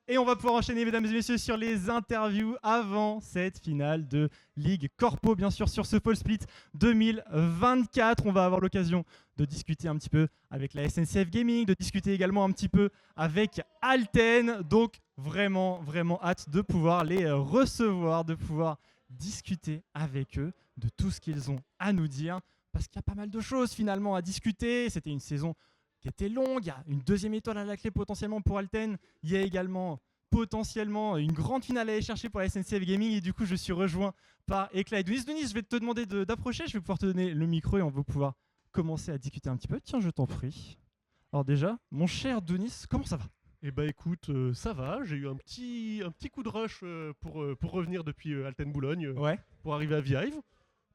Et on va pouvoir enchaîner, mesdames et messieurs, sur les interviews avant cette finale de Ligue Corpo, bien sûr, sur ce Fall Split 2024. On va avoir l'occasion de discuter un petit peu avec la SNCF Gaming, de discuter également un petit peu avec Alten. Donc, vraiment, vraiment hâte de pouvoir les recevoir, de pouvoir discuter avec eux de tout ce qu'ils ont à nous dire. Parce qu'il y a pas mal de choses finalement à discuter. C'était une saison qui était longue, il y a une deuxième étoile à la clé potentiellement pour Alten, il y a également potentiellement une grande finale à aller chercher pour la SNCF Gaming et du coup je suis rejoint par Ekla et Denis. Denis, je vais te demander d'approcher, je vais pouvoir te donner le micro et on va pouvoir commencer à discuter un petit peu. Tiens, je t'en prie. Alors déjà, mon cher Denis, comment ça va ? Eh bah écoute, ça va, j'ai eu un petit coup de rush pour revenir depuis Alten Boulogne, Ouais. pour arriver à Vive.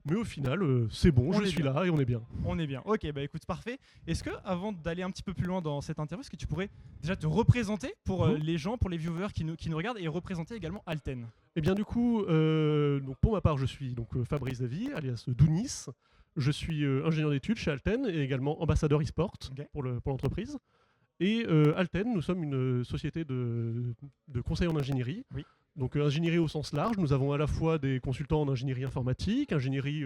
Mais au final, c'est bon, je suis là et on est bien. On est bien. Ok, bah écoute, parfait. Est-ce que, avant d'aller un petit peu plus loin dans cette interview, est-ce que tu pourrais déjà te représenter pour les gens, pour les viewers qui nous regardent et représenter également Alten ? Et bien du coup, donc pour ma part, je suis donc Fabrice Davy, alias Dounis. Je suis ingénieur d'études chez Alten et également ambassadeur e-sport pour l'entreprise. Et Alten, nous sommes une société de conseil en ingénierie. Oui. Donc ingénierie au sens large, nous avons à la fois des consultants en ingénierie informatique, ingénierie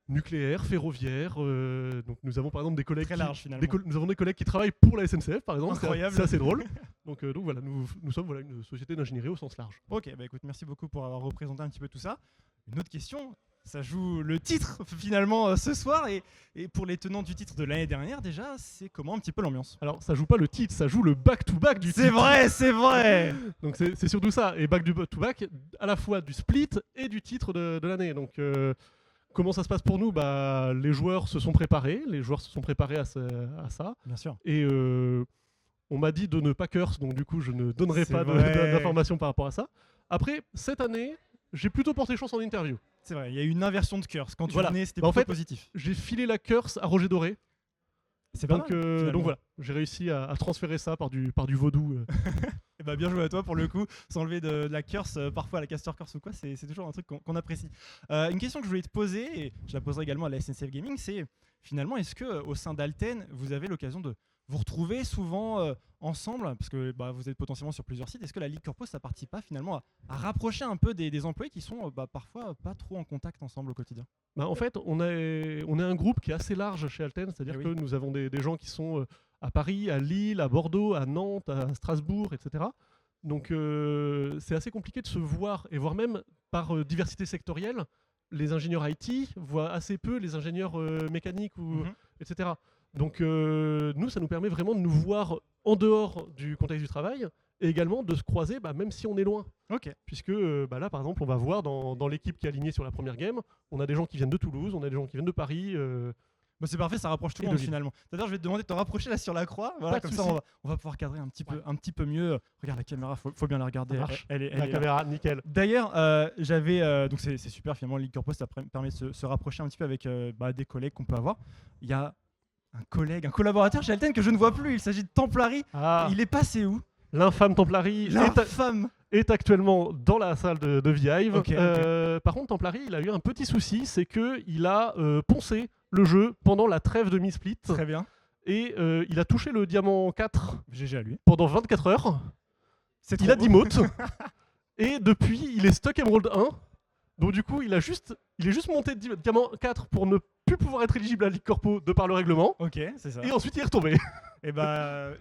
nucléaire, ferroviaire. Donc nous avons par exemple des collègues Très large finalement. nous avons des collègues qui travaillent pour la SNCF par exemple. Incroyable. C'est assez drôle. Donc voilà, nous sommes voilà, une société d'ingénierie au sens large. Ok, bah écoute, merci beaucoup pour avoir représenté un petit peu tout ça. Une autre question, ça joue le titre finalement ce soir et pour les tenants du titre de l'année dernière déjà, c'est comment un petit peu l'ambiance ? Alors ça joue pas le titre, ça joue le back-to-back du titre. C'est vrai. Donc c'est surtout ça, et back-to-back à la fois du split et du titre de l'année. Donc comment ça se passe pour nous ? Bah, les joueurs se sont préparés à ça. Bien sûr. Et on m'a dit de ne pas curse, donc du coup je ne donnerai pas vrai. d'informations par rapport à ça. Après, cette année, j'ai plutôt porté chance en interview. C'est vrai, il y a eu une inversion de curse. Quand tu Voilà. venais, c'était Bah, en plutôt fait, positif. J'ai filé la curse à Roger Doré. C'est pas Donc, mal, finalement. donc voilà, j'ai réussi à transférer ça par du vaudou. Et bah bien joué à toi pour le coup, s'enlever de la curse, parfois à la caster curse ou quoi, c'est toujours un truc qu'on apprécie. Une question que je voulais te poser, et je la poserai également à la SNCF Gaming, c'est finalement est-ce que au sein d'Alten, vous avez l'occasion de vous retrouver souvent ensemble, parce que bah, vous êtes potentiellement sur plusieurs sites, est-ce que la Ligue Corpo ça participe pas finalement à rapprocher un peu des employés qui sont parfois pas trop en contact ensemble au quotidien ? Bah, en fait, on est un groupe qui est assez large chez Alten, c'est-à-dire que nous avons des gens qui sont à Paris, à Lille, à Bordeaux, à Nantes, à Strasbourg, etc. Donc c'est assez compliqué de se voir, et voire même par diversité sectorielle, les ingénieurs IT voient assez peu les ingénieurs mécaniques, etc. Donc nous, ça nous permet vraiment de nous voir en dehors du contexte du travail, et également de se croiser même si on est loin. Ok. Puisque là, par exemple, on va voir dans l'équipe qui est alignée sur la première game, on a des gens qui viennent de Toulouse, on a des gens qui viennent de Paris. Bah c'est parfait, ça rapproche tout le monde finalement. D'ailleurs, je vais te demander de te rapprocher là sur la croix. Voilà, comme ça on va pouvoir cadrer un petit peu mieux. Regarde la caméra, faut bien la regarder. Elle la caméra, nickel. D'ailleurs, donc c'est super finalement, Ligue Corpo, ça permet de se rapprocher un petit peu avec des collègues qu'on peut avoir. Il y a un collaborateur chez Alten que je ne vois plus. Il s'agit de Templari. Il est passé où ? L'infâme Templari est actuellement dans la salle de Vive. Okay. Par contre, Templari, il a eu un petit souci, c'est qu'il a poncé le jeu pendant la trêve de mi-split. Très bien. Et il a touché le diamant 4 GG à lui. Pendant 24 heures. Il a 10 motes. Et depuis, il est stock Emerald 1. Donc du coup, il est juste monté de diamant 4 pour ne plus pouvoir être éligible à la Ligue Corpo de par le règlement. Ok, c'est ça. Et ensuite, il est retombé. Et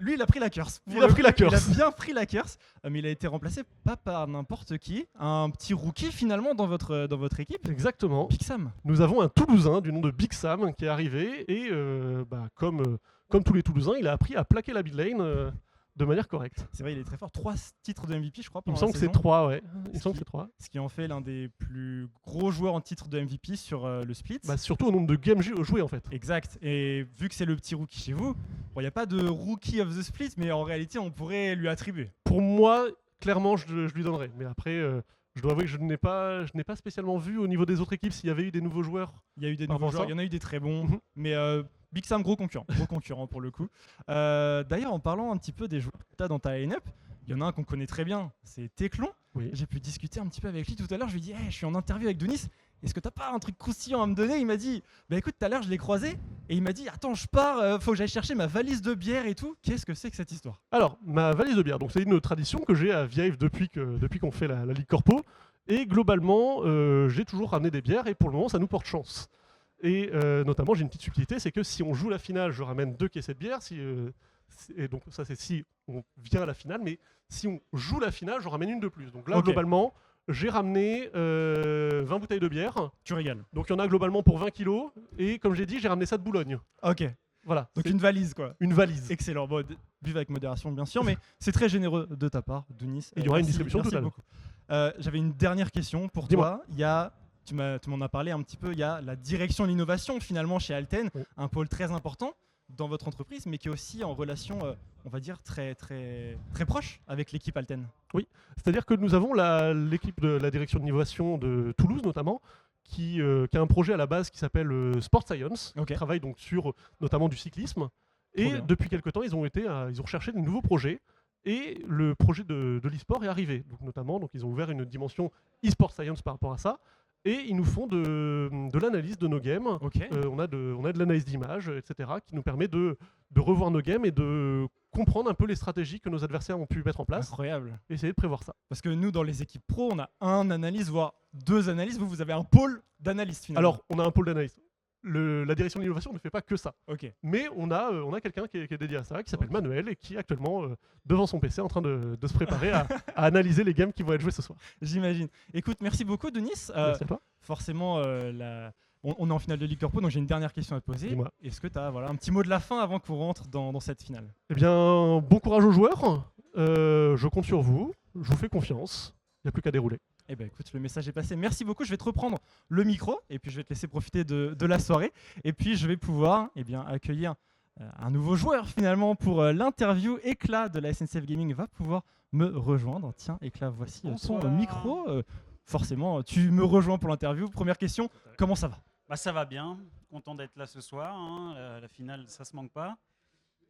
lui, il a pris la curse. Il a bien pris la curse, mais il a été remplacé pas par n'importe qui, un petit rookie finalement dans votre équipe. Exactement. Big Sam. Nous avons un Toulousain du nom de Big Sam qui est arrivé et comme tous les Toulousains, il a appris à plaquer la mid lane de manière correcte. C'est vrai, il est très fort. 3 titres de MVP, je crois. Il me semble que c'est 3, ouais. Ce qui en fait l'un des plus gros joueurs en titre de MVP sur le split. Surtout au nombre de games joués en fait. Exact. Et vu que c'est le petit rookie chez vous, il n'y a pas de rookie of the split, mais en réalité, on pourrait lui attribuer. Pour moi, clairement, je lui donnerais. Mais après, je dois avouer que je n'ai pas spécialement vu au niveau des autres équipes s'il y avait eu des nouveaux joueurs. Il y a eu des nouveaux joueurs, il y en a eu des très bons, mais Big Sam, gros concurrent pour le coup. D'ailleurs, en parlant un petit peu des joueurs que tu as dans ta line-up, il y en a un qu'on connaît très bien, c'est Teclon. Oui. J'ai pu discuter un petit peu avec lui tout à l'heure, je lui ai dit je suis en interview avec Denis, est-ce que t'as pas un truc croustillant à me donner? Il m'a dit, bah écoute, tout à l'heure je l'ai croisé et il m'a dit, attends, je pars, faut que j'aille chercher ma valise de bière et tout. Qu'est-ce que c'est que cette histoire? Alors, ma valise de bière, donc c'est une tradition que j'ai à Vive depuis qu'on fait la Ligue Corpo. Et globalement, j'ai toujours ramené des bières et pour le moment, ça nous porte chance. Et notamment, j'ai une petite subtilité, c'est que si on joue la finale, je ramène 2 caissettes de bière. Et donc ça, c'est si on vient à la finale, mais si on joue la finale, je ramène une de plus. Donc là, globalement, j'ai ramené 20 bouteilles de bière. Tu régales. Donc il y en a globalement pour 20 kilos. Et comme j'ai dit, j'ai ramené ça de Boulogne. Ok. Voilà. Donc une valise, quoi. Une valise. Excellent. Bon, buvez avec modération, bien sûr, mais c'est très généreux de ta part, Denis. Il y aura une distribution totale. Beaucoup. J'avais une dernière question pour toi. Tu m'en as parlé un petit peu, il y a la direction de l'innovation finalement chez Alten, un pôle très important dans votre entreprise, mais qui est aussi en relation, on va dire, très, très, très proche avec l'équipe Alten. Oui, c'est-à-dire que nous avons l'équipe de la direction de l'innovation de Toulouse notamment, qui a un projet à la base qui s'appelle Sport Science, qui travaille donc sur notamment du cyclisme. Et depuis quelque temps, ils ont recherché de nouveaux projets. Et le projet de l'e-sport est arrivé. Donc ils ont ouvert une dimension e-sport science par rapport à ça. Et ils nous font de l'analyse de nos games. On a de l'analyse d'images, etc., qui nous permet de revoir nos games et de comprendre un peu les stratégies que nos adversaires ont pu mettre en place. Incroyable. Et essayer de prévoir ça. Parce que nous, dans les équipes pro, on a un analyse, voire 2 analyses. Vous avez un pôle d'analyse finalement. Alors, on a un pôle d'analyse. La direction de l'innovation ne fait pas que ça. Mais on a quelqu'un qui est dédié à ça, qui s'appelle Manuel et qui est actuellement devant son PC en train de se préparer à analyser les games qui vont être joués ce soir. J'imagine. Écoute, merci beaucoup Denis. Merci à toi. Forcément, on est en finale de Ligue Corpo, donc j'ai une dernière question à te poser. Dis-moi. Est-ce que tu as un petit mot de la fin avant qu'on rentre dans cette finale? Eh bien, bon courage aux joueurs. Je compte sur vous. Je vous fais confiance. Il n'y a plus qu'à dérouler. Eh ben écoute, le message est passé. Merci beaucoup. Je vais te reprendre le micro et puis je vais te laisser profiter de la soirée. Et puis je vais pouvoir accueillir un nouveau joueur finalement pour l'interview. Éclat de la SNCF Gaming va pouvoir me rejoindre. Tiens, Éclat, voici ton micro. Forcément, tu me rejoins pour l'interview. Première question, comment ça va? Bah, ça va bien. Content d'être là ce soir. Hein. La finale, ça se manque pas.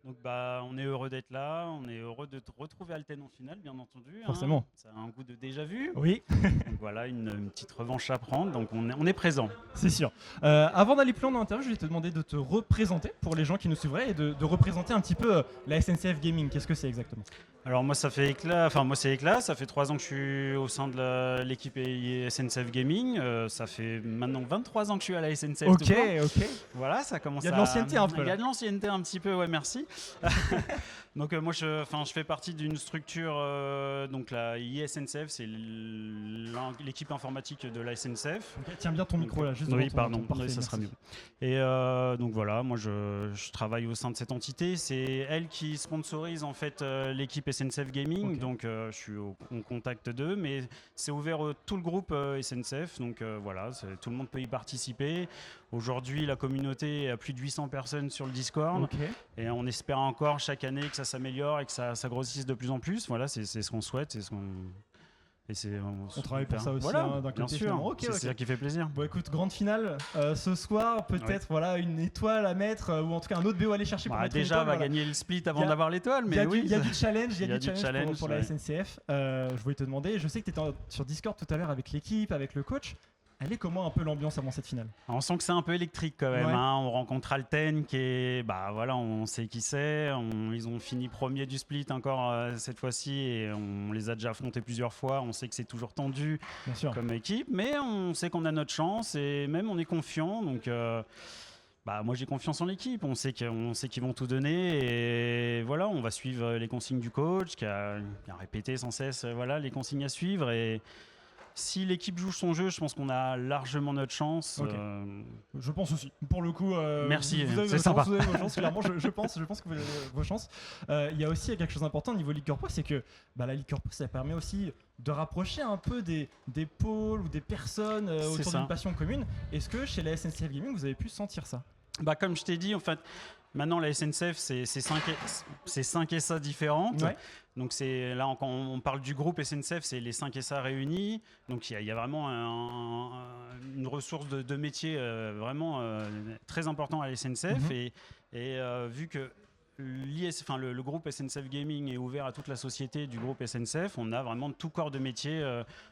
Donc on est heureux d'être là, on est heureux de te retrouver Alten en finale, bien entendu. Forcément. Ça a un goût de déjà vu. Oui. Donc voilà, une petite revanche à prendre, donc on est présent. C'est sûr. Avant d'aller plus loin dans l'interview, je vais te demander de te représenter pour les gens qui nous suivraient et de représenter un petit peu la SNCF Gaming. Qu'est-ce que c'est exactement? Alors moi, c'est Éclat, ça fait 3 ans que je suis au sein de l'équipe SNCF Gaming. Ça fait maintenant 23 ans que je suis à la SNCF. Ok. Voilà, ça commence à... Il y a de l'ancienneté un peu. Il y a de l'ancienneté un petit peu, ouais, merci. Donc moi, je fais partie d'une structure, donc la ISNCF, c'est l'équipe informatique de la SNCF. Okay, tiens bien ton micro là, juste oui, devant pardon, parfait, ça sera mieux. Et donc voilà, moi je travaille au sein de cette entité. C'est elle qui sponsorise en fait l'équipe SNCF Gaming, donc je suis en contact d'eux, mais c'est ouvert tout le groupe SNCF, donc voilà, tout le monde peut y participer. Aujourd'hui, la communauté a plus de 800 personnes sur le Discord, et on espère encore chaque année que ça s'améliore et que ça grossisse de plus en plus. Voilà, c'est ce qu'on souhaite, on travaille pour ça aussi, voilà, d'un côté. Bien sûr, c'est ça qui fait plaisir. Bon écoute, grande finale ce soir, peut-être une étoile à mettre ou en tout cas un autre BO à aller chercher pour mettre déjà, l'étoile, on va gagner le split avant d'avoir l'étoile, mais il y a du challenge, pour la ouais. SNCF. Je voulais te demander, je sais que tu étais sur Discord tout à l'heure avec l'équipe, avec le coach. Elle est comment un peu l'ambiance avant cette finale? On sent que c'est un peu électrique quand même. On rencontre Alten qui est, on sait qui c'est. Ils ont fini premier du split encore cette fois-ci et on les a déjà affrontés plusieurs fois. On sait que c'est toujours tendu comme équipe, mais on sait qu'on a notre chance et même on est confiant. Donc moi j'ai confiance en l'équipe. On sait qu'ils vont tout donner et voilà, on va suivre les consignes du coach qui a répété sans cesse les consignes à suivre et si l'équipe joue son jeu, je pense qu'on a largement notre chance. Je pense aussi. Pour le coup, merci, c'est sympa. Vous avez vos chances, clairement, je pense que vous avez vos chances. Il y a aussi quelque chose d'important au niveau Ligue Corpo, c'est que la Ligue Corpo, ça permet aussi de rapprocher un peu des pôles ou des personnes autour d'une passion commune. Est-ce que chez la SNCF Gaming, vous avez pu sentir ça? Comme je t'ai dit, en fait, maintenant la SNCF, c'est 5 SA différentes. Donc là, quand on parle du groupe SNCF, c'est les 5 SA réunis. Donc il y a vraiment une ressource de métier vraiment très important à la SNCF. Et vu que le groupe SNCF Gaming est ouvert à toute la société du groupe SNCF. On a vraiment tout corps de métier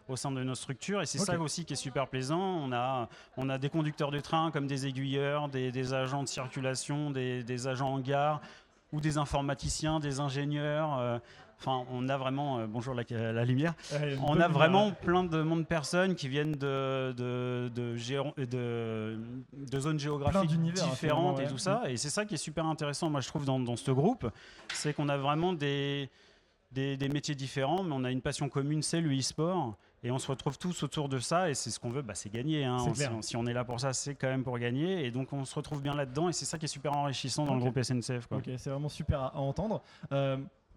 au sein de nos structures et c'est ça aussi qui est super plaisant. On a des conducteurs de train comme des aiguilleurs, des agents de circulation, des agents en gare ou des informaticiens, des ingénieurs. Enfin, on a vraiment, bonjour la lumière, on a vraiment plein de personnes qui viennent de zones géographiques différentes et tout ça. Et c'est ça qui est super intéressant, moi je trouve, dans ce groupe, c'est qu'on a vraiment des métiers différents, mais on a une passion commune, c'est le e-sport. Et on se retrouve tous autour de ça et c'est ce qu'on veut, c'est gagner. Hein. Si on est là pour ça, c'est quand même pour gagner. Et donc on se retrouve bien là-dedans et c'est ça qui est super enrichissant dans le groupe SNCF. Quoi. Ok, c'est vraiment super à entendre.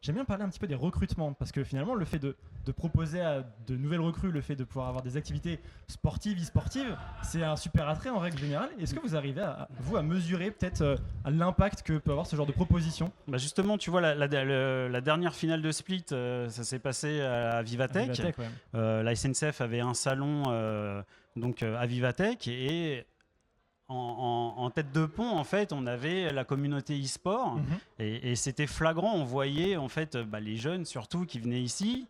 J'aime bien parler un petit peu des recrutements parce que finalement le fait de proposer à de nouvelles recrues, le fait de pouvoir avoir des activités sportives, e-sportives, c'est un super attrait en règle générale. Est-ce que vous arrivez à mesurer peut-être l'impact que peut avoir ce genre de proposition ? Justement, tu vois, la dernière finale de Split, ça s'est passé à Vivatech. La SNCF avait un salon à Vivatech et en tête de pont, en fait, on avait la communauté e-sport et c'était flagrant. On voyait en fait les jeunes surtout qui venaient ici,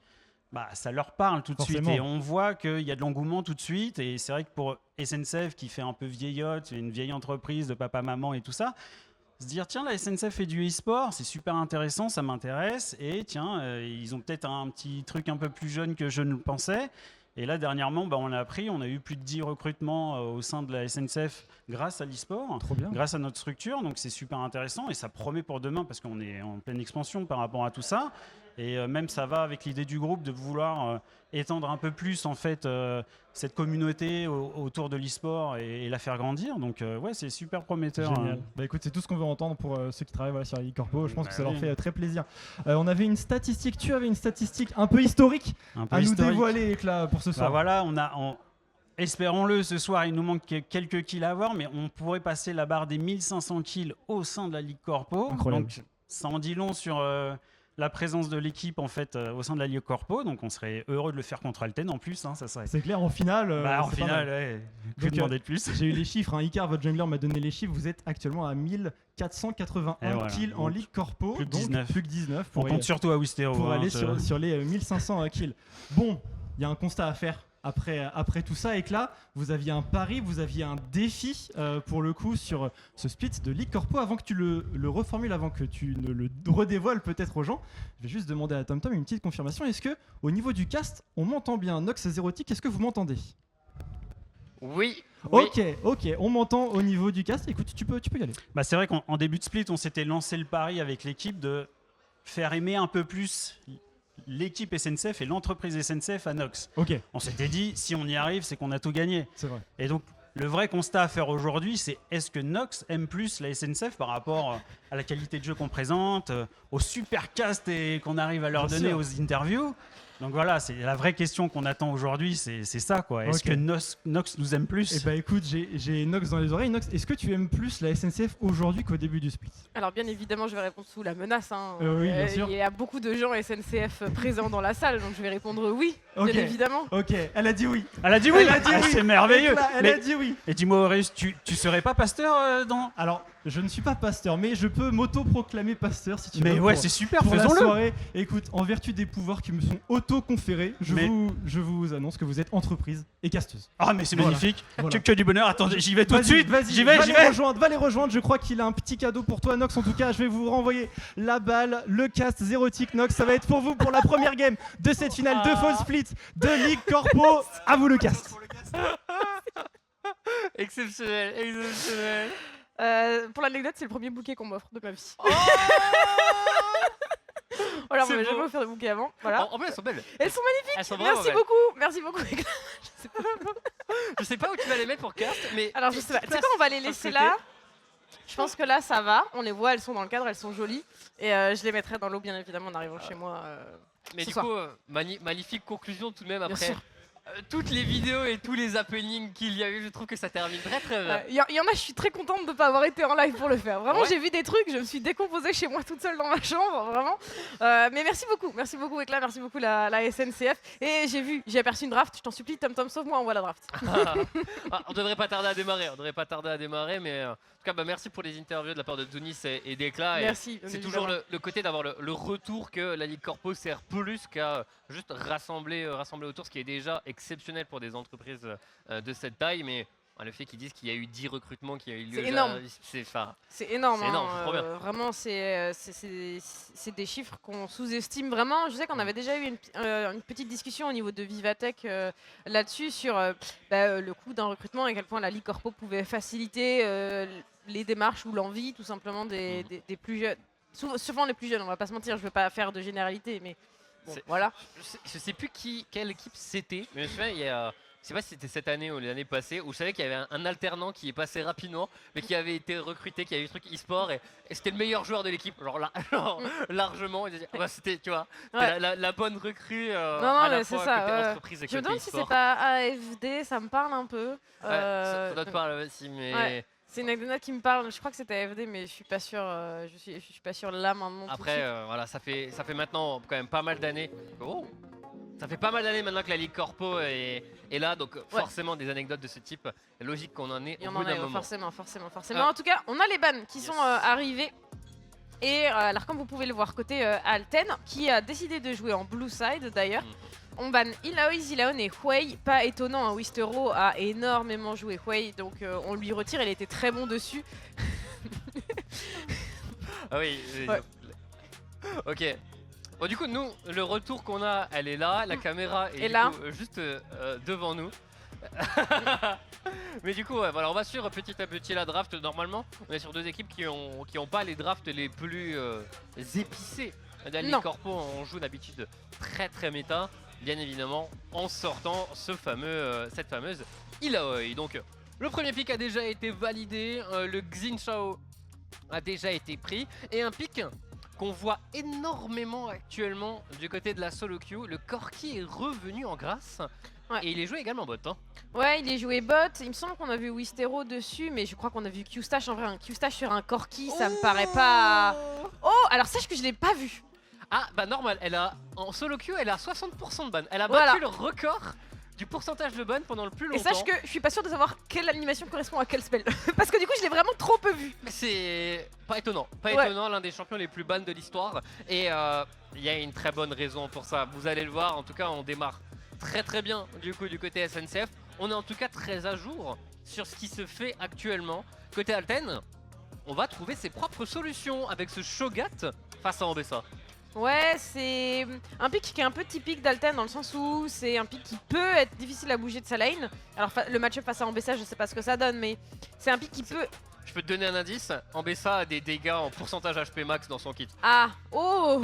ça leur parle tout de suite et on voit qu'il y a de l'engouement tout de suite. Et c'est vrai que pour SNCF qui fait un peu vieillotte, une vieille entreprise de papa-maman et tout ça, se dire tiens, la SNCF fait du e-sport, c'est super intéressant, ça m'intéresse et tiens, ils ont peut-être un petit truc un peu plus jeune que je ne le pensais. Et là, dernièrement, on a appris, on a eu plus de 10 recrutements au sein de la SNCF grâce à l'e-sport, grâce à notre structure. Donc, c'est super intéressant et ça promet pour demain parce qu'on est en pleine expansion par rapport à tout ça. Et même ça va avec l'idée du groupe de vouloir étendre un peu plus en fait cette communauté autour de l'e-sport et la faire grandir. Donc ouais, c'est super prometteur. Génial. Écoute, c'est tout ce qu'on veut entendre pour ceux qui travaillent sur Ligue Corpo. Je pense que ça leur fait très plaisir. On avait une statistique, tu avais une statistique un peu historique nous dévoiler là, pour ce soir. Voilà, espérons-le, ce soir, il nous manque quelques kills à avoir, mais on pourrait passer la barre des 1500 kills au sein de la Ligue Corpo. Incroyable. Donc ça en dit long sur la présence de l'équipe en fait au sein de la Ligue Corpo, donc on serait heureux de le faire contre Alten en plus, ça serait. C'est clair, en finale. En finale, ouais. Que demander de plus. J'ai eu les chiffres, Icar, votre jungler m'a donné les chiffres. Vous êtes actuellement à 1481 kills en Ligue Corpo, plus que 19. On compte surtout à Wistero pour aller sur les 1500 kills. Bon, il y a un constat à faire. Après tout ça, et que là, vous aviez un pari, vous aviez un défi pour le coup sur ce split de Ligue Corpo. Avant que tu le reformules, avant que tu ne le redévoiles peut-être aux gens, je vais juste demander à TomTom une petite confirmation. Est-ce que au niveau du cast, on m'entend bien? Nox Zerotic, est-ce que vous m'entendez? Oui. Ok, on m'entend au niveau du cast. Écoute, tu peux y aller. C'est vrai qu'en début de split, on s'était lancé le pari avec l'équipe de faire aimer un peu plus l'équipe SNCF et l'entreprise SNCF à Nox. On s'était dit, si on y arrive, c'est qu'on a tout gagné. C'est vrai. Et donc, le vrai constat à faire aujourd'hui, c'est est-ce que Nox aime plus la SNCF par rapport à la qualité de jeu qu'on présente, au super cast et qu'on arrive à leur donner aux interviews. Donc voilà, c'est la vraie question qu'on attend aujourd'hui, c'est ça quoi. Est-ce que Nox nous aime plus? Eh bah écoute, j'ai Nox dans les oreilles. Nox, est-ce que tu aimes plus la SNCF aujourd'hui qu'au début du split? Alors bien évidemment, je vais répondre sous la menace. Oui, bien sûr. Il y a beaucoup de gens SNCF présents dans la salle, donc je vais répondre oui, bien évidemment. Ok, elle a dit oui. Elle a dit oui. C'est merveilleux. Elle a dit oui. Et dis-moi Auréus, tu serais pas pasteur dans... Alors, je ne suis pas pasteur, mais je peux m'auto-proclamer pasteur si tu veux. Mais ouais, c'est super, faisons-le. Pour la soirée, écoute, en vertu des pouvoirs qui me sont auto-conférés, je vous annonce que vous êtes entreprise et casteuse. Ah mais c'est magnifique. Que du bonheur. Attends, j'y vais tout de suite. J'y vais. Va les rejoindre. Je crois qu'il a un petit cadeau pour toi, Nox. En tout cas, je vais vous renvoyer la balle, le cast Zerotic, Nox. Ça va être pour vous pour la première game de cette finale de Fall Split de Ligue Corpo. À vous le cast. Exceptionnel. Pour l'anecdote, c'est le premier bouquet qu'on m'offre de ma vie. Voilà, on m'avait jamais offert de bouquet avant. Voilà. En plus, elles sont belles. Elles sont magnifiques. Elles sont Merci beaucoup. Je sais pas où tu vas les mettre pour cast, mais. Alors, je sais pas. Tu sais quoi, on va les laisser là. Je pense que là, ça va. On les voit, elles sont dans le cadre, elles sont jolies. Et je les mettrai dans l'eau, bien évidemment, en arrivant chez moi. Mais du coup, magnifique conclusion tout de même après. toutes les vidéos et tous les happenings qu'il y a eu, je trouve que ça termine très très bien. Il y en a, je suis très contente de ne pas avoir été en live pour le faire. Vraiment, Ouais. j'ai vu des trucs, je me suis décomposée chez moi toute seule dans ma chambre, vraiment. Mais merci beaucoup Éclat, merci beaucoup la SNCF. Et j'ai aperçu une draft, je t'en supplie, TomTom, sauve-moi, on voit la draft. On devrait pas tarder à démarrer, mais en tout cas, bah, merci pour les interviews de la part de Tunis et d'Éclat. Et Merci. c'est toujours le côté d'avoir le retour que la Ligue Corpo sert plus qu'à juste rassembler autour, ce qui est déjà exceptionnel pour des entreprises de cette taille, mais le fait qu'ils disent qu'il y a eu 10 recrutements qui a eu lieu. C'est énorme. C'est énorme. C'est énorme, c'est trop bien. Vraiment, c'est des chiffres qu'on sous-estime vraiment. Je sais qu'on avait déjà eu une petite discussion au niveau de Vivatech là-dessus sur le coût d'un recrutement et à quel point la Ligue Corpo pouvait faciliter les démarches ou l'envie tout simplement des plus jeunes. Souvent les plus jeunes, on va pas se mentir, je veux pas faire de généralité, mais bon, voilà. Je sais plus quelle équipe c'était, mais je me souviens, je sais pas si c'était cette année ou l'année passée, où je savais qu'il y avait un alternant qui est passé rapidement, mais qui avait été recruté, qui avait eu le truc e-sport, et c'était le meilleur joueur de l'équipe, genre largement. C'était, tu vois, Ouais. la bonne recrue Non, à la mais c'est fois ça, côté ouais. entreprise et Je me côté demande si c'est e-sport. pas AFD, ça me parle un peu. Ça doit te parler aussi, mais Ouais. C'est une anecdote qui me parle, je crois que c'était AFD, mais je suis pas sûre, je suis pas sûre là maintenant. tout de après, suite. voilà, ça fait maintenant quand même pas mal d'années. Oh, ça fait pas mal d'années maintenant que la Ligue Corpo est là, donc forcément des anecdotes de ce type, logique qu'on en ait Il y au en bout a, d'un moment. forcément. Ah. En tout cas, on a les bans qui Yes. sont arrivés. Et alors, comme vous pouvez le voir, côté Alten, qui a décidé de jouer en blue side d'ailleurs. On ban Illaoi, Zilaon et Huey. Pas étonnant, hein, Wistero a énormément joué Huey, donc on lui retire, il était très bon dessus. Ah oui. Ouais. Ok. Bon, du coup, nous, le retour qu'on a, elle est là. La caméra est Et du là. coup, juste devant nous. Mais du coup, ouais, voilà, on va suivre petit à petit la draft. Normalement, on est sur deux équipes qui ont pas les drafts les plus épicés de la Ligue Non. Corpo. On joue d'habitude très très méta, bien évidemment, en sortant cette fameuse Illaoi. Donc, le premier pick a déjà été validé, le Xin Shao a déjà été pris, et un pick qu'on voit énormément actuellement du côté de la solo queue. Le Corki est revenu en grâce. Ouais. Et il est joué également bot. Hein. Ouais, il est joué bot. Il me semble qu'on a vu Wistero dessus, mais je crois qu'on a vu Q-Stash. En vrai, un Q-Stash sur un Corki, ça me paraît pas. Oh, alors sache que je l'ai pas vu. Ah bah normal, en solo queue, elle a 60% de ban. Elle a Voilà. battu le record du pourcentage de ban pendant le plus longtemps. Et sache que je suis pas sûre de savoir quelle animation correspond à quel spell. Parce que du coup, je l'ai vraiment trop peu vu. C'est pas étonnant, Ouais. l'un des champions les plus ban de l'histoire. Et il y a une très bonne raison pour ça. Vous allez le voir, en tout cas, on démarre très bien du coup du côté SNCF. On est en tout cas très à jour sur ce qui se fait actuellement. Côté Alten, on va trouver ses propres solutions avec ce Shogat face à Ambessa. Ouais, c'est un pick qui est un peu typique d'Alten dans le sens où c'est un pick qui peut être difficile à bouger de sa lane. Alors le match-up face à Ambessa, je sais pas ce que ça donne, mais c'est un pick qui peut... Je peux te donner un indice, Ambessa a des dégâts en pourcentage HP max dans son kit. Ah, oh.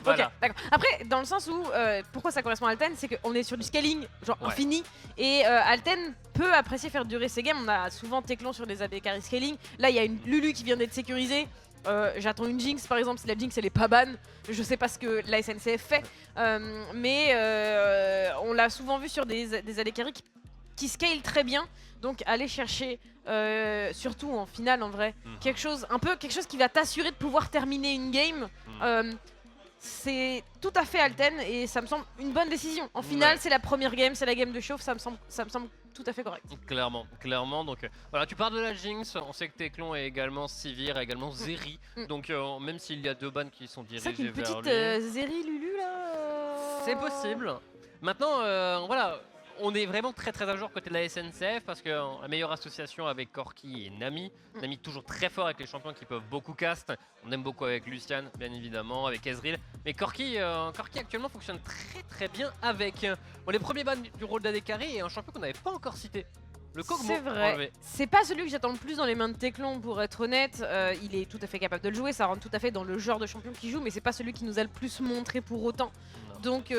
Voilà. Ok, d'accord. Après, dans le sens où, pourquoi ça correspond à Alten, c'est qu'on est sur du scaling, genre Ouais. infini, et Alten peut apprécier faire durer ses games. On a souvent Teclon sur des AD carry scaling. Là, il y a une Lulu qui vient d'être sécurisée. J'attends une Jinx par exemple, si la Jinx elle est pas ban, je sais pas ce que la SNCF fait, mais on l'a souvent vu sur des AD carry qui scale très bien, donc aller chercher, surtout en finale en vrai, quelque chose qui va t'assurer de pouvoir terminer une game. C'est tout à fait Alten et ça me semble une bonne décision. En finale, Ouais. c'est la première game, c'est la game de chauffe, ça me semble tout à fait correct. Clairement. Donc voilà, tu parles de la Jinx, on sait que Teclon est également Sivir, également Zeri. Donc même s'il y a deux bans qui sont C'est ça dirigés qu'une vers petite lui. Zeri Lulu là. C'est possible. Maintenant, voilà, on est vraiment très à jour côté de la SNCF parce que la meilleure association avec Corki et Nami. Nami toujours très fort avec les champions qui peuvent beaucoup cast. On aime beaucoup avec Lucian, bien évidemment, avec Ezreal. Mais Corki actuellement fonctionne très bien avec. Bon, les premiers bans du rôle d'AD carry et un champion qu'on n'avait pas encore cité. Le Kog'Maw. C'est vrai. enlevé. C'est pas celui que j'attends le plus dans les mains de Teclon pour être honnête. Il est tout à fait capable de le jouer, ça rentre tout à fait dans le genre de champion qu'il joue, mais c'est pas celui qui nous a le plus montré pour autant. Non. Donc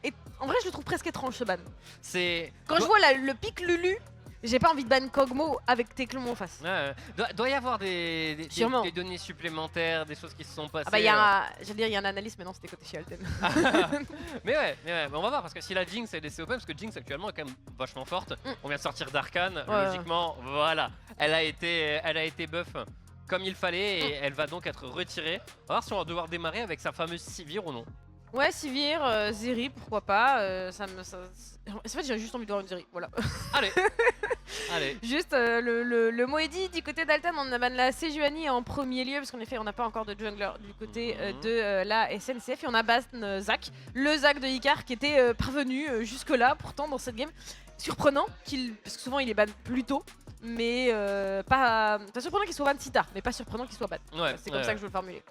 et en vrai je le trouve presque étrange ce ban. C'est. Quand je vois le pic Lulu, j'ai pas envie de ban Kog'Maw avec Téclon en face. Ouais, doit y avoir des Sûrement. données supplémentaires, des choses qui se sont passées. Ah bah j'allais dire il y a un analyste, mais non c'était côté chez Alten. mais on va voir parce que si la Jinx est laissée open, parce que Jinx actuellement est quand même vachement forte. On vient de sortir d'Arcane, logiquement, voilà, elle a été buff comme il fallait et elle va donc être retirée. On va voir si on va devoir démarrer avec sa fameuse Sivir ou non. Ouais, Sivir, Zeri, pourquoi pas. En fait, j'ai juste envie de voir une Zeri, voilà. Allez, allez. Juste, le mot est dit, du côté d'Alten, on a ban la Sejuani en premier lieu, parce qu'en effet, on n'a pas encore de jungler du côté de la SNCF, et on a ban Zac, le Zac de Icar, qui était parvenu jusque-là, pourtant, dans cette game. Surprenant, parce que souvent, il est ban plus tôt, mais pas surprenant qu'il soit ban si tard, mais pas surprenant qu'il soit ban. Ouais, c'est comme ça que je veux le formuler.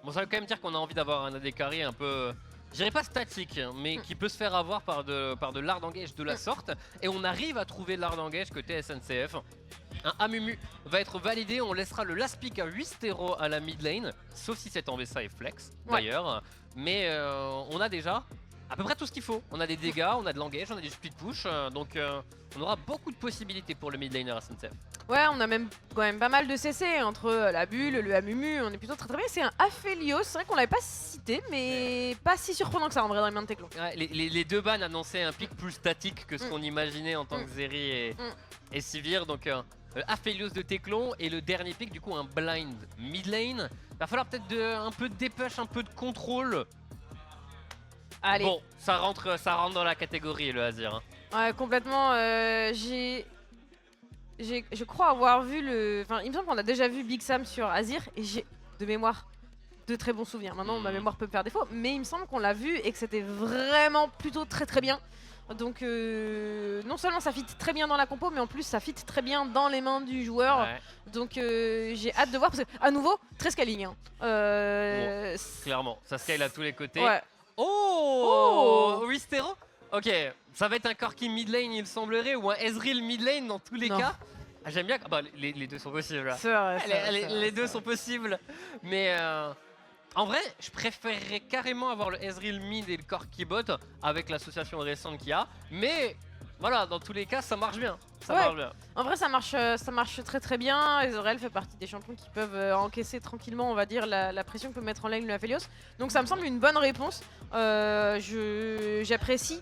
Bon, ça veut quand même dire qu'on a envie d'avoir un AD carry un peu, je dirais pas statique, mais qui peut se faire avoir par de l'art d'engage de la sorte. Et on arrive à trouver l'art d'engage côté SNCF. Un Amumu va être validé, on laissera le last pick à 8 stéros à la mid lane, sauf si cet Ambessa est flex d'ailleurs. Mais on a déjà à peu près tout ce qu'il faut. On a des dégâts, on a de l'engage, on a du split push, donc on aura beaucoup de possibilités pour le mid laner SNCF. Ouais, on a même quand même pas mal de CC entre la bulle, le Amumu, on est plutôt très bien. C'est un Aphelios, c'est vrai qu'on l'avait pas cité, mais pas si surprenant que ça en vrai dans les mains de Téclon. Ouais, les deux bans annonçaient un pic plus statique que ce qu'on imaginait en tant que Zeri et Sivir, donc Aphelios de Téclon et le dernier pic du coup un blind mid lane. Va falloir peut-être un peu de dépêche, un peu de contrôle. Allez. Bon, ça rentre dans la catégorie le Azir. Hein. Ouais, complètement. Je crois avoir vu Enfin, il me semble qu'on a déjà vu Big Sam sur Azir et j'ai de mémoire de très bons souvenirs. Maintenant, ma mémoire peut me faire défaut, mais il me semble qu'on l'a vu et que c'était vraiment plutôt très bien. Donc, non seulement ça fit très bien dans la compo, mais en plus ça fit très bien dans les mains du joueur. Ouais. Donc, j'ai hâte de voir parce que, à nouveau, très scaling. Hein. Bon, clairement, ça scale à tous les côtés. Ouais. Oh, Wistero. Ok, ça va être un Corki mid lane il semblerait ou un Ezreal mid lane dans tous les cas. Ah, j'aime bien, bah, les deux sont possibles là. C'est vrai, les deux sont possibles, mais en vrai je préférerais carrément avoir le Ezreal mid et le Corki bot avec l'association récente qu'il y a, mais voilà, dans tous les cas ça marche bien. Ça marche bien. En vrai, ça marche très bien. Ezreal fait partie des champions qui peuvent encaisser tranquillement, on va dire, la pression que peut mettre en lane le Aphelios. Donc ça me semble une bonne réponse. J'apprécie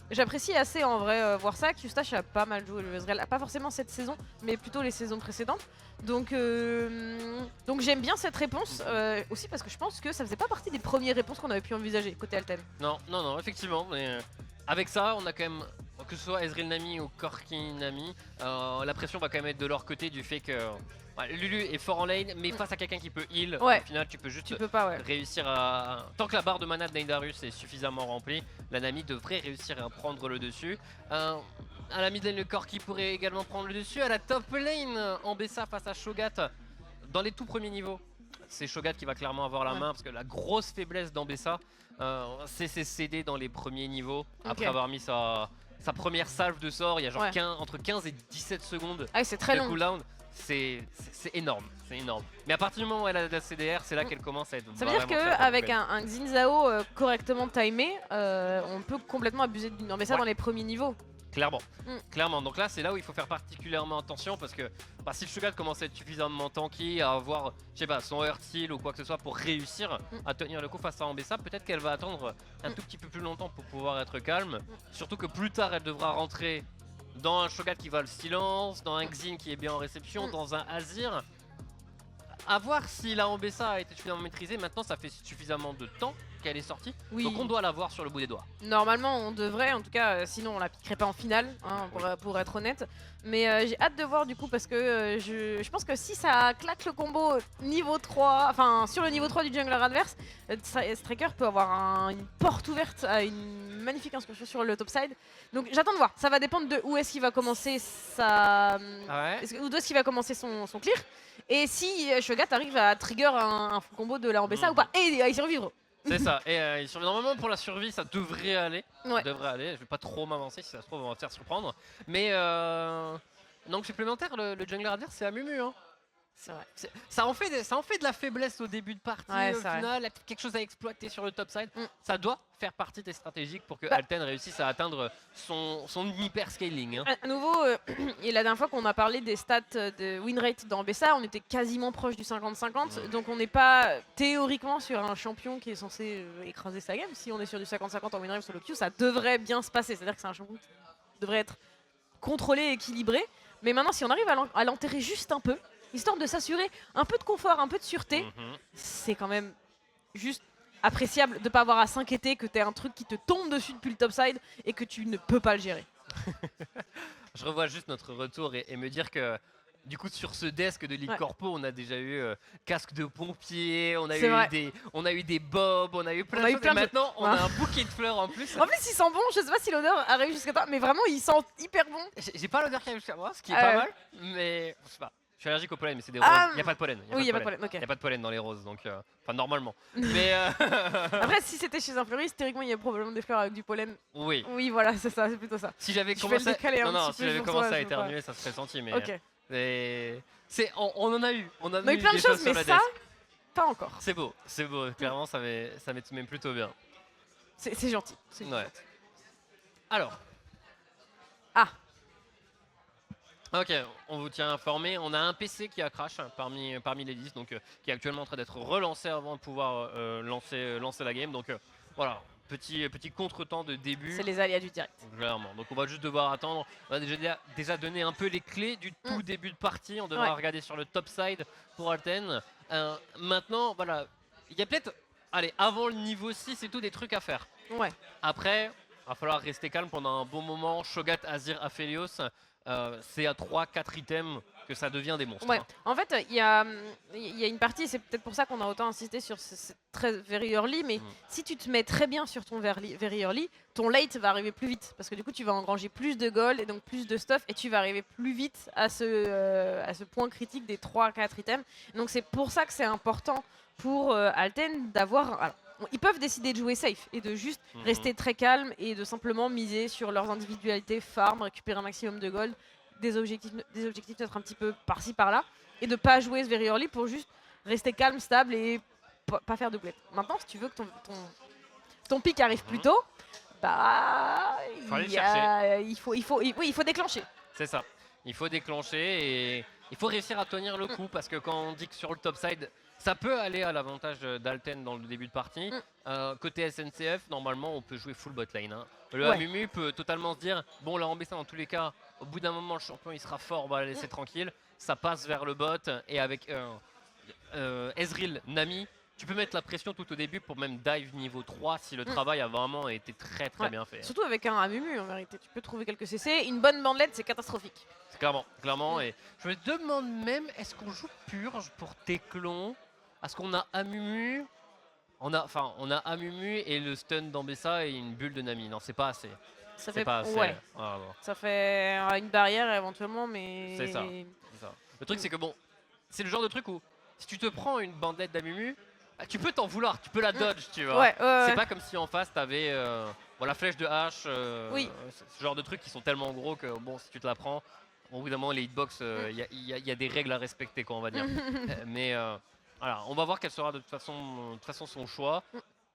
assez en vrai voir ça. Q-Stash a pas mal joué le Ezreal, pas forcément cette saison, mais plutôt les saisons précédentes. Donc j'aime bien cette réponse aussi parce que je pense que ça faisait pas partie des premières réponses qu'on avait pu envisager côté Alten. Non, effectivement, mais avec ça, on a quand même, que ce soit Ezreal Nami ou Corki Nami, la pression va quand même être de leur côté du fait que Lulu est fort en lane, mais face à quelqu'un qui peut heal, au final tu peux juste réussir à... Tant que la barre de mana de Naydarus est suffisamment remplie, la Nami devrait réussir à prendre le dessus. À la mid lane, le Corki pourrait également prendre le dessus. À la top lane, Ambessa face à Shogat dans les tout premiers niveaux. C'est Shogat qui va clairement avoir la main parce que la grosse faiblesse d'Ambessa, c'est ses CD dans les premiers niveaux. Après avoir mis sa première salve de sort, il y a genre entre 15 et 17 secondes c'est très long. cooldown. C'est énorme, c'est énorme. Mais à partir du moment où elle a de la CDR, c'est là qu'elle commence à être Ça veut dire qu'avec un Xin Zhao correctement timé, on peut complètement abuser d'une Ambessa dans les premiers niveaux. Clairement. Donc là, c'est là où il faut faire particulièrement attention parce que si le Shogat commence à être suffisamment tanky, à avoir, je sais pas, son Earth Heal ou quoi que ce soit pour réussir à tenir le coup face à Ambessa, peut-être qu'elle va attendre un tout petit peu plus longtemps pour pouvoir être calme. Surtout que plus tard, elle devra rentrer dans un Shogat qui va le silence, dans un Xin qui est bien en réception, dans un Azir. À voir si la Ambessa a été suffisamment maîtrisée. Maintenant, ça fait suffisamment de temps qu'elle est sortie. Donc on doit la voir sur le bout des doigts. Normalement, on devrait. En tout cas, sinon on la piquerait pas en finale, hein, pour être honnête. Mais j'ai hâte de voir du coup parce que je pense que si ça claque le combo niveau 3, enfin sur le niveau 3 du jungler adverse, Striker peut avoir une porte ouverte à une magnifique incursion sur le topside. Donc j'attends de voir. Ça va dépendre de où est-ce qu'il va commencer d'où est-ce qu'il va commencer son clear. Et si Shogat arrive à trigger un combo de la Ambessa ou pas, et à y survivre. C'est ça, et normalement pour la survie ça devrait aller. Je vais pas trop m'avancer, si ça se trouve on va se faire surprendre. Mais donc supplémentaire, le jungler adverse c'est Amumu. Hein. C'est vrai. Ça en fait de la faiblesse au début de partie. Ouais, Au c'est vrai. final, il y a quelque chose à exploiter sur le top side. Mm. Ça doit faire partie des stratégiques pour que Bah. Alten réussisse à atteindre son hyper scaling. Hein. À nouveau, et la dernière fois qu'on a parlé des stats de win rate dans Bessa, on était quasiment proche du 50-50. Donc on n'est pas théoriquement sur un champion qui est censé écraser sa game. Si on est sur du 50-50 en win rate solo queue, ça devrait bien se passer. C'est-à-dire que c'est un champion qui devrait être contrôlé, équilibré. Mais maintenant, si on arrive à l'enterrer juste un peu, histoire de s'assurer un peu de confort, un peu de sûreté, Mhm. c'est quand même juste appréciable de ne pas avoir à s'inquiéter que tu aies un truc qui te tombe dessus depuis le topside et que tu ne peux pas le gérer. Je revois juste notre retour et me dire que du coup sur ce desk de Ligue Ouais. Corpo, on a déjà eu casque de pompier, on a C'est vrai. on a eu des bobs, on a eu plein On de a eu choses. plein Et de- maintenant, on Ouais. a un bouquet de fleurs en plus. En plus, il sent bon, je sais pas si l'odeur arrive jusqu'à toi, mais vraiment, il sent hyper bon. J'ai pas l'odeur qui arrive jusqu'à moi, ce qui est Ah pas ouais. mal, mais je sais pas. Je suis allergique au pollen, mais c'est des Ah, roses. Il y a pas de pollen. Oui, il n'y a pas de pollen, ok. Il y a pas de pollen dans les roses, donc enfin normalement. Mais Après, si c'était chez un fleuriste, théoriquement, il y a probablement des fleurs avec du pollen. oui. Oui, voilà, c'est ça, c'est plutôt ça. Si j'avais Je vais le commencé, décaler un non, petit si peu j'avais pour commencé toi, à je veux pas. éternuer, ça serait senti, mais Ok. on en a eu, On a eu plein de des choses, sur mais le ça, desk. pas encore. C'est beau, clairement ça met même plutôt bien. C'est gentil. c'est Ouais. Alors. Ah. Ok, on vous tient informé. On a un PC qui a crash parmi les 10, donc qui est actuellement en train d'être relancé avant de pouvoir lancer la game. Donc voilà, petit contretemps de début. C'est les aléas du direct. Clairement. Donc on va juste devoir attendre. On a déjà donné un peu les clés du tout début de partie. On devra Ouais. regarder sur le top side pour Alten. Maintenant, voilà, il y a peut-être, allez, avant le niveau 6 et tout, des trucs à faire. Ouais. Après, il va falloir rester calme pendant un bon moment. Shogat, Azir, Aphelios, c'est à 3-4 items que ça devient des monstres. Ouais, hein. en fait, il y a une partie, c'est peut-être pour ça qu'on a autant insisté sur ce très very early, mais si tu te mets très bien sur ton very early, ton late va arriver plus vite, parce que du coup tu vas engranger plus de gold et donc plus de stuff, et tu vas arriver plus vite à ce point critique des 3-4 items. Donc c'est pour ça que c'est important pour Alten d'avoir... alors, ils peuvent décider de jouer safe et de juste rester très calme et de simplement miser sur leurs individualités, farm, récupérer un maximum de gold, des objectifs peut-être un petit peu par-ci par-là, et de pas jouer ce very early pour juste rester calme, stable et pas faire de doublette. Maintenant, si tu veux que ton pic arrive plus tôt, bah Faut aller le il faut déclencher. C'est ça. Il faut déclencher et il faut réussir à tenir le coup parce que quand on dit que sur le top side, ça peut aller à l'avantage d'Alten dans le début de partie. Côté SNCF, normalement, on peut jouer full bot lane. Hein. Le Ouais. Amumu peut totalement se dire bon, là, en baissant dans tous les cas, au bout d'un moment, le champion il sera fort, on va le laisser tranquille. Ça passe vers le bot et avec Ezreal, Nami, tu peux mettre la pression tout au début pour même dive niveau 3 si le travail a vraiment été très Ouais. bien fait. Surtout avec un Amumu en vérité, tu peux trouver quelques CC. Une bonne bandelette, c'est catastrophique. Clairement. Et je me demande même, est-ce qu'on joue Purge pour Téclon? Est-ce qu'on a Amumu? On a Amumu et le stun d'Ambessa et une bulle de Nami. Non, c'est pas assez. Ça C'est fait pas assez. ouais, Ah, bon, ça fait une barrière éventuellement, mais C'est ça. c'est ça. Le truc, c'est que bon, c'est le genre de truc où si tu te prends une bandelette d'Amumu, bah, tu peux t'en vouloir, tu peux la dodge, tu vois. Ouais, C'est pas comme si en face t'avais la flèche de hache, Oui. ce genre de trucs qui sont tellement gros que bon, si tu te la prends, bon, évidemment les hitbox, il y a des règles à respecter, quoi, on va dire. Mais voilà, on va voir quel sera de toute façon son choix.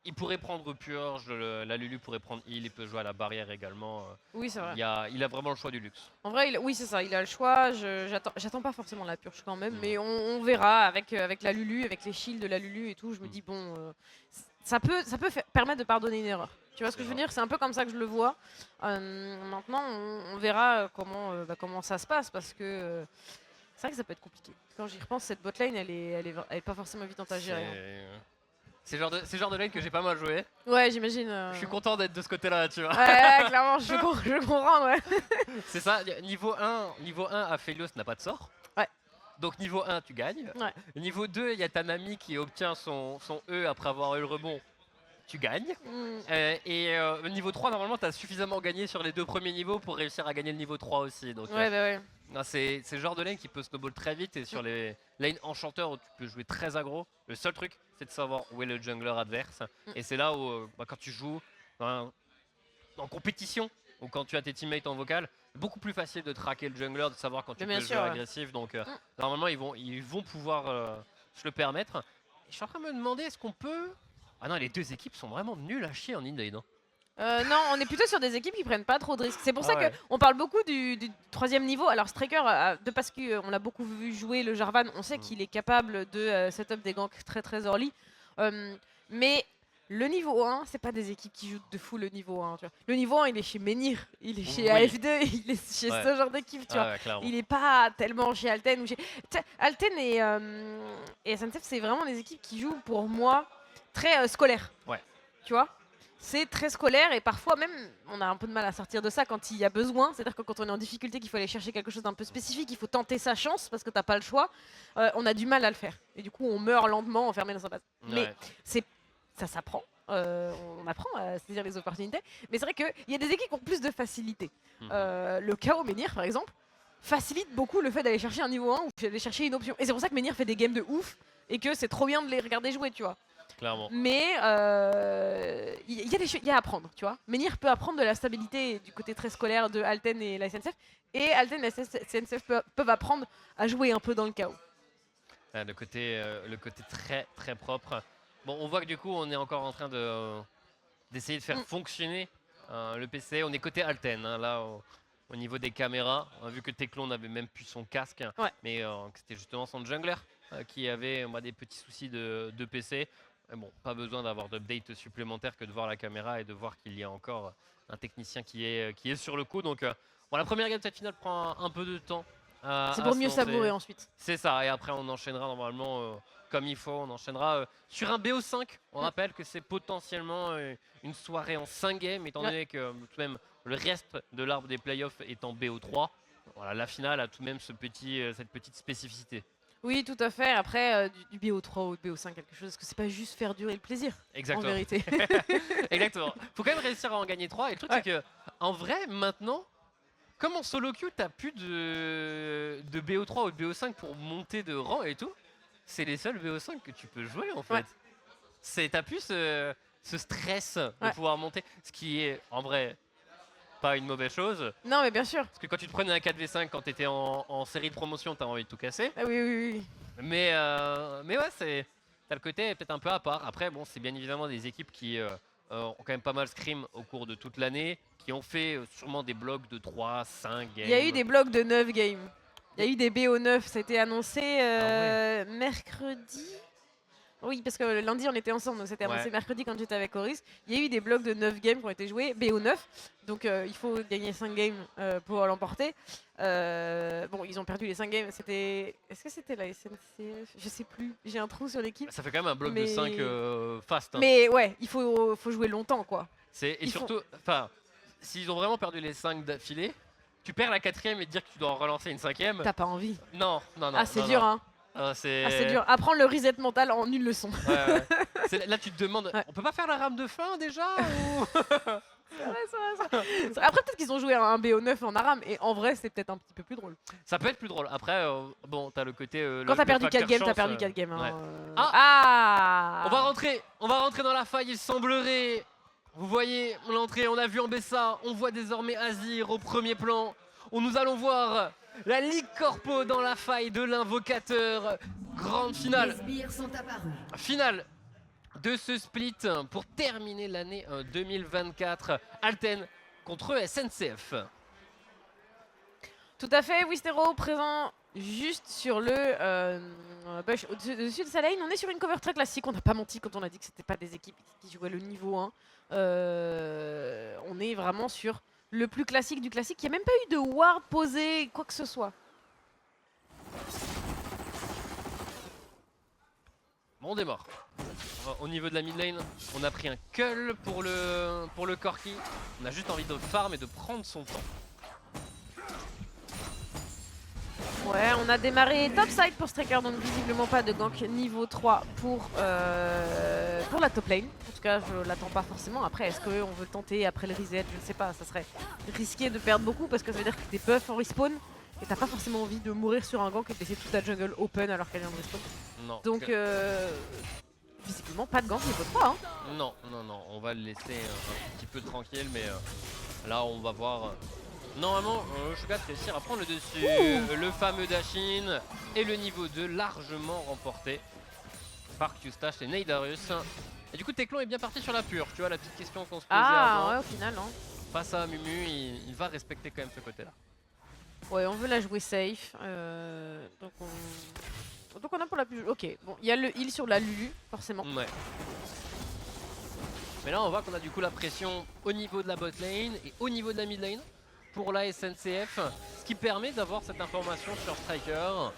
Il pourrait prendre Purge, la Lulu pourrait prendre Heal, il peut jouer à la barrière également. Oui, c'est vrai. Il a vraiment le choix du luxe. En vrai, oui, c'est ça, il a le choix. J'attends pas forcément la purge quand même, mais on verra avec la Lulu, avec les shields de la Lulu et tout. Je me dis, bon, ça peut permettre de pardonner une erreur. Tu vois ce que je veux dire? C'est un peu comme ça que je le vois. Maintenant, on verra comment ça se passe parce que c'est vrai que ça peut être compliqué. Quand j'y repense, cette botlane, elle est pas forcément évidente à gérer. Hein. C'est le genre de lane que j'ai pas mal joué. Ouais, j'imagine. Je suis content d'être de ce côté-là, tu vois. Ouais, clairement, je comprends, ouais. C'est ça, niveau 1, Aphelios n'a pas de sort. Ouais. Donc niveau 1, tu gagnes. Ouais. Niveau 2, il y a ta Nami qui obtient son E après avoir eu le rebond. Tu gagnes. Niveau 3, normalement, tu as suffisamment gagné sur les 2 premiers niveaux pour réussir à gagner le niveau 3 aussi. Donc, Ouais, bah ouais. c'est le genre de lane qui peut snowball très vite et sur les lanes enchanteurs où tu peux jouer très aggro. Le seul truc, c'est de savoir où est le jungler adverse. Et c'est là où, quand tu joues en compétition ou quand tu as tes teammates en vocal, beaucoup plus facile de traquer le jungler, de savoir quand tu Mais peux bien jouer sûr, ouais. agressif. Donc normalement ils vont pouvoir se le permettre. Et je suis en train de me demander est-ce qu'on peut... Ah non, les deux équipes sont vraiment nulles à chier en in-lane. Non, on est plutôt sur des équipes qui prennent pas trop de risques. C'est pour Ah ça ouais. qu'on parle beaucoup du 3e niveau. Alors Striker, parce qu'on l'a beaucoup vu jouer le Jarvan, on sait qu'il est capable de setup des ganks très très early. Mais le niveau 1, c'est pas des équipes qui jouent de fou le niveau 1. Tu vois. Le niveau 1, il est chez Menhir, il est chez Oui. AF2, il est chez Ouais. ce genre d'équipe. Tu vois. Ouais, clairement. Il est pas tellement chez Alten. Ou chez... Alten et SNCF, c'est vraiment des équipes qui jouent pour moi très scolaires. Ouais. Tu vois, c'est très scolaire et parfois même on a un peu de mal à sortir de ça quand il y a besoin. C'est-à-dire que quand on est en difficulté, qu'il faut aller chercher quelque chose d'un peu spécifique, il faut tenter sa chance parce que t'as pas le choix, on a du mal à le faire. Et du coup on meurt lentement enfermé dans sa base. Mais Ouais. ça s'apprend. On apprend à saisir les opportunités. Mais c'est vrai qu'il y a des équipes qui ont plus de facilité. Le KO Menhir par exemple facilite beaucoup le fait d'aller chercher un niveau 1 ou d'aller chercher une option. Et c'est pour ça que Menhir fait des games de ouf et que c'est trop bien de les regarder jouer, tu vois. Clairement. Mais il y a à apprendre, tu vois. Menhir peut apprendre de la stabilité du côté très scolaire de Alten et la SNCF. Et Alten et la SNCF peuvent apprendre à jouer un peu dans le chaos. Le côté très très propre. Bon, on voit que du coup on est encore en train d'essayer de faire fonctionner le PC. On est côté Alten, hein, là au niveau des caméras. Vu que Teclon n'avait même plus son casque, Ouais. mais que c'était justement son jungler qui avait des petits soucis de PC. Mais bon, pas besoin d'avoir d'update supplémentaire que de voir la caméra et de voir qu'il y a encore un technicien qui est sur le coup. Donc bon, la première game de cette finale prend un peu de temps. C'est pour mieux se lancer. savourer ensuite. C'est ça, et après on enchaînera normalement comme il faut, on enchaînera sur un BO5. On rappelle que c'est potentiellement une soirée en 5 games, étant donné que tout de même le reste de l'arbre des playoffs est en BO3. Voilà, la finale a tout de même cette petite spécificité. Oui, tout à fait. Après, du BO3 ou du BO5, quelque chose, parce que c'est pas juste faire durer le plaisir, Exactement. en vérité. Exactement. Faut quand même réussir à en gagner 3. Et le truc, c'est que, en vrai, maintenant, comme en solo queue, t'as plus de BO3 ou de BO5 pour monter de rang et tout, c'est les seuls BO5 que tu peux jouer, en fait. Ouais. T'as plus ce stress de pouvoir monter, ce qui est, en vrai, pas une mauvaise chose. Non, mais bien sûr. Parce que quand tu te prenais un 4v5 quand t'étais en série de promotion, t'as envie de tout casser. Ah oui. Mais ouais, t'as le côté peut-être un peu à part. Après, bon, c'est bien évidemment des équipes qui ont quand même pas mal scrim au cours de toute l'année, qui ont fait sûrement des blocs de 3, 5 games. Il y a eu des blocs de 9 games. Il y a eu des BO9, ça a été annoncé mercredi. Oui, parce que lundi on était ensemble, donc c'était annoncé mercredi quand j'étais avec Horis. Il y a eu des blocs de 9 games qui ont été joués, BO9. Donc il faut gagner 5 games pour l'emporter. Bon, ils ont perdu les 5 games. Est-ce que c'était la SNCF? Je sais plus. J'ai un trou sur l'équipe. Ça fait quand même un bloc de 5 fast. Hein. Mais ouais, il faut jouer longtemps, quoi. Surtout, enfin, s'ils ont vraiment perdu les 5 d'affilée, tu perds la 4ème et te dire que tu dois en relancer une 5ème. T'as pas envie. Non. Ah, c'est dur, hein. C'est dur. Apprendre le reset mental en une leçon. Ouais. Là, tu te demandes, on peut pas faire la rame de fin déjà ou... C'est vrai. Après, peut-être qu'ils ont joué un BO9 en aram et en vrai, c'est peut-être un petit peu plus drôle. Ça peut être plus drôle. Après, bon, t'as le côté. Quand t'as perdu 4 games, chance, t'as perdu 4 games. ouais. Ah, On va rentrer dans la faille, il semblerait. Vous voyez l'entrée, on a vu Ambessa, on voit désormais Azir au premier plan. Nous allons voir la Ligue Corpo dans la faille de l'invocateur. Grande finale. Les sbires sont apparus. Finale de ce split pour terminer l'année 2024. Alten contre SNCF. tout à fait. Wistero présent juste sur le bush au-dessus de sa lane. On est sur une cover très classique. On n'a pas menti quand on a dit que c'était pas des équipes qui jouaient le niveau 1. On est vraiment sur le plus classique du classique. Il n'y a même pas eu de ward posé, quoi que ce soit. Bon, on démarre. Au niveau de la mid lane, on a pris un cull pour le Corki. On a juste envie de farm et de prendre son temps. Ouais, on a démarré topside pour Striker, donc visiblement pas de gank niveau 3 pour la top lane. En tout cas, je l'attends pas forcément. Après, est-ce qu'on veut tenter après le reset? Je ne sais pas, ça serait risqué de perdre beaucoup parce que ça veut dire que t'es buff en respawn et t'as pas forcément envie de mourir sur un gank et de laisser toute ta jungle open alors qu'elle vient de respawn. Non. Donc, visiblement pas de gank niveau 3. Hein. Non, on va le laisser un petit peu tranquille, mais là on va voir Normalement, le Shogat réussir à prendre le dessus. Le fameux Dashin et le niveau 2 largement remporté par Q-Stash et Neidarus. Et du coup, Teclon est bien parti sur la purge. Tu vois, la petite question qu'on se posait avant. Ouais, au final, hein. Face à Mumu, il va respecter quand même ce côté-là. Ouais, on veut la jouer safe. Donc on a pour la plus. Ok, bon, il y a le heal sur la Lulu, forcément. Ouais. Mais là, on voit qu'on a du coup la pression au niveau de la bot lane et au niveau de la mid lane pour la SNCF. Ce qui permet d'avoir cette information sur Striker.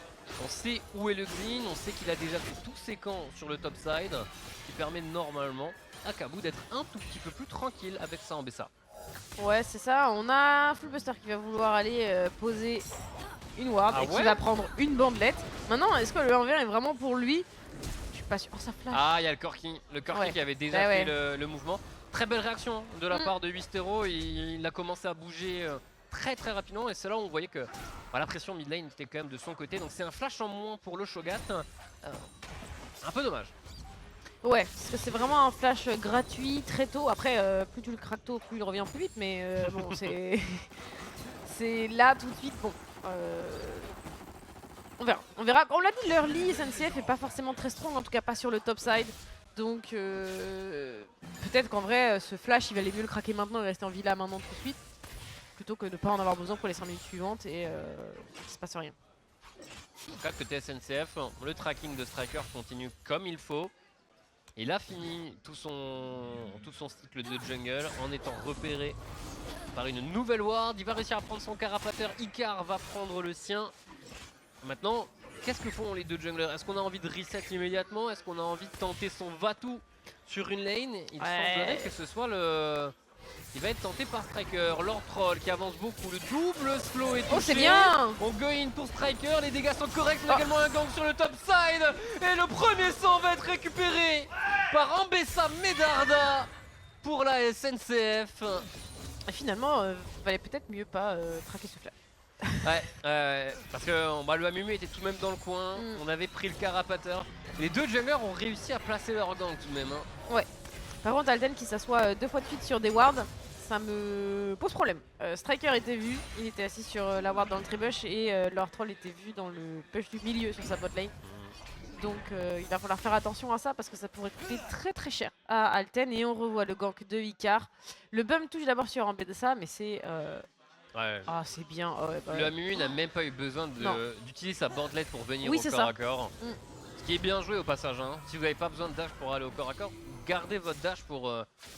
On sait où est le Xin, on sait qu'il a déjà fait tous ses camps sur le top side. Ce qui permet normalement à Kabou d'être un tout petit peu plus tranquille avec sa Ambessa. Ouais, c'est ça. On a Fullbuster qui va vouloir aller poser une ward Ah et qui ouais va prendre une bandelette. Maintenant, est-ce que le 1v1 est vraiment pour lui? Je suis pas sûr. Oh, ça flash. Ah, il y a le Corki. Le Corki Ouais. qui avait déjà Bah fait ouais. le mouvement. Très belle réaction de la part de Wistero. Il a commencé à bouger très rapidement. Et c'est là où on voyait que la pression mid lane était quand même de son côté. Donc c'est un flash en moins pour le Shogat. Un peu dommage. Ouais, parce que c'est vraiment un flash gratuit très tôt. Après, plus tu le craques tôt, plus il revient plus vite. Mais bon, c'est. C'est là tout de suite. Bon. On verra. On verra. On l'a dit, l'early SNCF est pas forcément très strong, en tout cas pas sur le top side. Donc peut-être qu'en vrai, ce flash, il valait mieux le craquer maintenant et rester en villa maintenant tout de suite. Plutôt que de ne pas en avoir besoin pour les 5 minutes suivantes et qu'il se passe rien. En tout cas, côté SNCF, le tracking de Striker continue comme il faut. Il a fini tout son cycle de jungle en étant repéré par une nouvelle ward. Il va réussir à prendre son carapateur. Icar va prendre le sien. Maintenant, qu'est-ce que font les deux junglers? Est-ce qu'on a envie de reset immédiatement? Est-ce qu'on a envie de tenter son va-tout sur une lane? Il semblerait que ce soit le... Il va être tenté par Striker. Lord Troll qui avance beaucoup. Le double slow est touché. Oh, c'est bien! On go in pour Striker. Les dégâts sont corrects. On a également un gang sur le top side. Et le premier sang va être récupéré par Ambessa Medarda pour la SNCF. Et finalement, valait peut-être mieux pas traquer ce flash. Ouais, parce que le Amumu était tout de même dans le coin. On avait pris le carapateur. Les deux junglers ont réussi à placer leur gang tout de même. Hein. Par contre, Alten qui s'assoit 2 fois de suite sur des wards, ça me pose problème. Striker était vu, il était assis sur la ward dans le tribush et Lord Troll était vu dans le push du milieu sur sa bot lane. Donc il va falloir faire attention à ça parce que ça pourrait coûter très cher à Alten. Et on revoit le gank de Icar. Le bump touche d'abord sur Ambessa, mais c'est... Ouais. Ah, c'est bien. Le Amumu n'a même pas eu besoin d'utiliser sa bandelette pour venir Oui, au c'est corps ça. à corps. Ce qui est bien joué au passage. Hein. Si vous n'avez pas besoin de dash pour aller au corps à corps, gardez votre dash pour...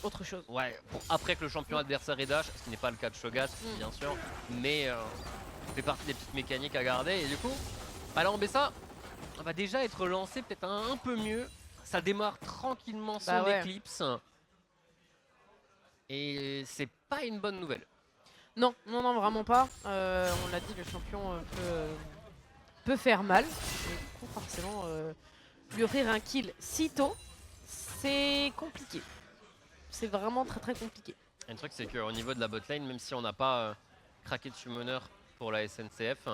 Autre chose. Ouais, pour après que le champion adversaire ait dash, ce qui n'est pas le cas de Shogat, bien sûr. Mais ça fait partie des petites mécaniques à garder. Et du coup, là Ambessa va déjà être lancé peut-être un peu mieux. Ça démarre tranquillement son éclipse. Et c'est pas une bonne nouvelle. Non, vraiment pas. On l'a dit, le champion peut faire mal. Et du coup, forcément, lui offrir un kill si tôt, c'est compliqué. C'est vraiment très compliqué. Et le truc, c'est qu'au niveau de la botlane, même si on n'a pas craqué de summoner pour la SNCF,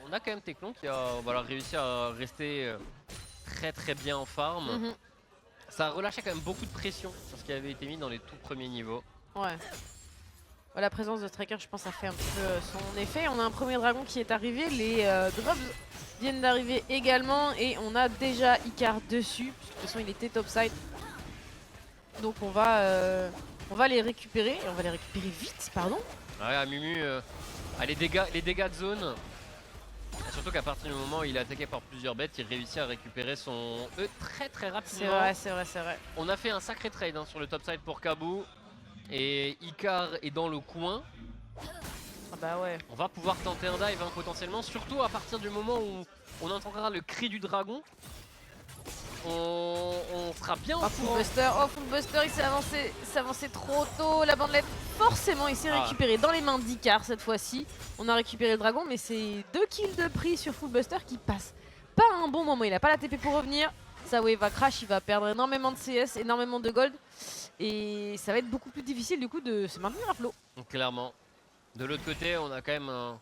on a quand même Teclon qui a réussi à rester très bien en farm. Ça a relâché quand même beaucoup de pression sur ce qui avait été mis dans les tout premiers niveaux. Ouais. La présence de Striker, je pense, a fait un petit peu son effet. On a un premier dragon qui est arrivé. Les drops viennent d'arriver également. Et on a déjà Icar dessus. Puisque de toute façon, il était topside. Donc on va les récupérer. Et on va les récupérer vite, pardon. Ouais, Amumu, les dégâts de zone. Et surtout qu'à partir du moment où il est attaqué par plusieurs bêtes, il réussit à récupérer son E très rapidement. C'est vrai. On a fait un sacré trade sur le topside pour Kabou. Et Icar est dans le coin. Ah bah ouais. On va pouvoir tenter un dive potentiellement, surtout à partir du moment où on entendra le cri du dragon. On sera bien au courant. Fullbuster, il s'est avancé trop tôt. La bandelette, forcément, il s'est récupéré dans les mains d'Icar cette fois-ci. On a récupéré le dragon, mais c'est 2 kills de prix sur Fullbuster qui passe pas un bon moment. Il a pas la TP pour revenir. Sa wave va crash, il va perdre énormément de CS, énormément de gold. Et ça va être beaucoup plus difficile du coup de se maintenir à flot. Clairement. De l'autre côté, on a quand même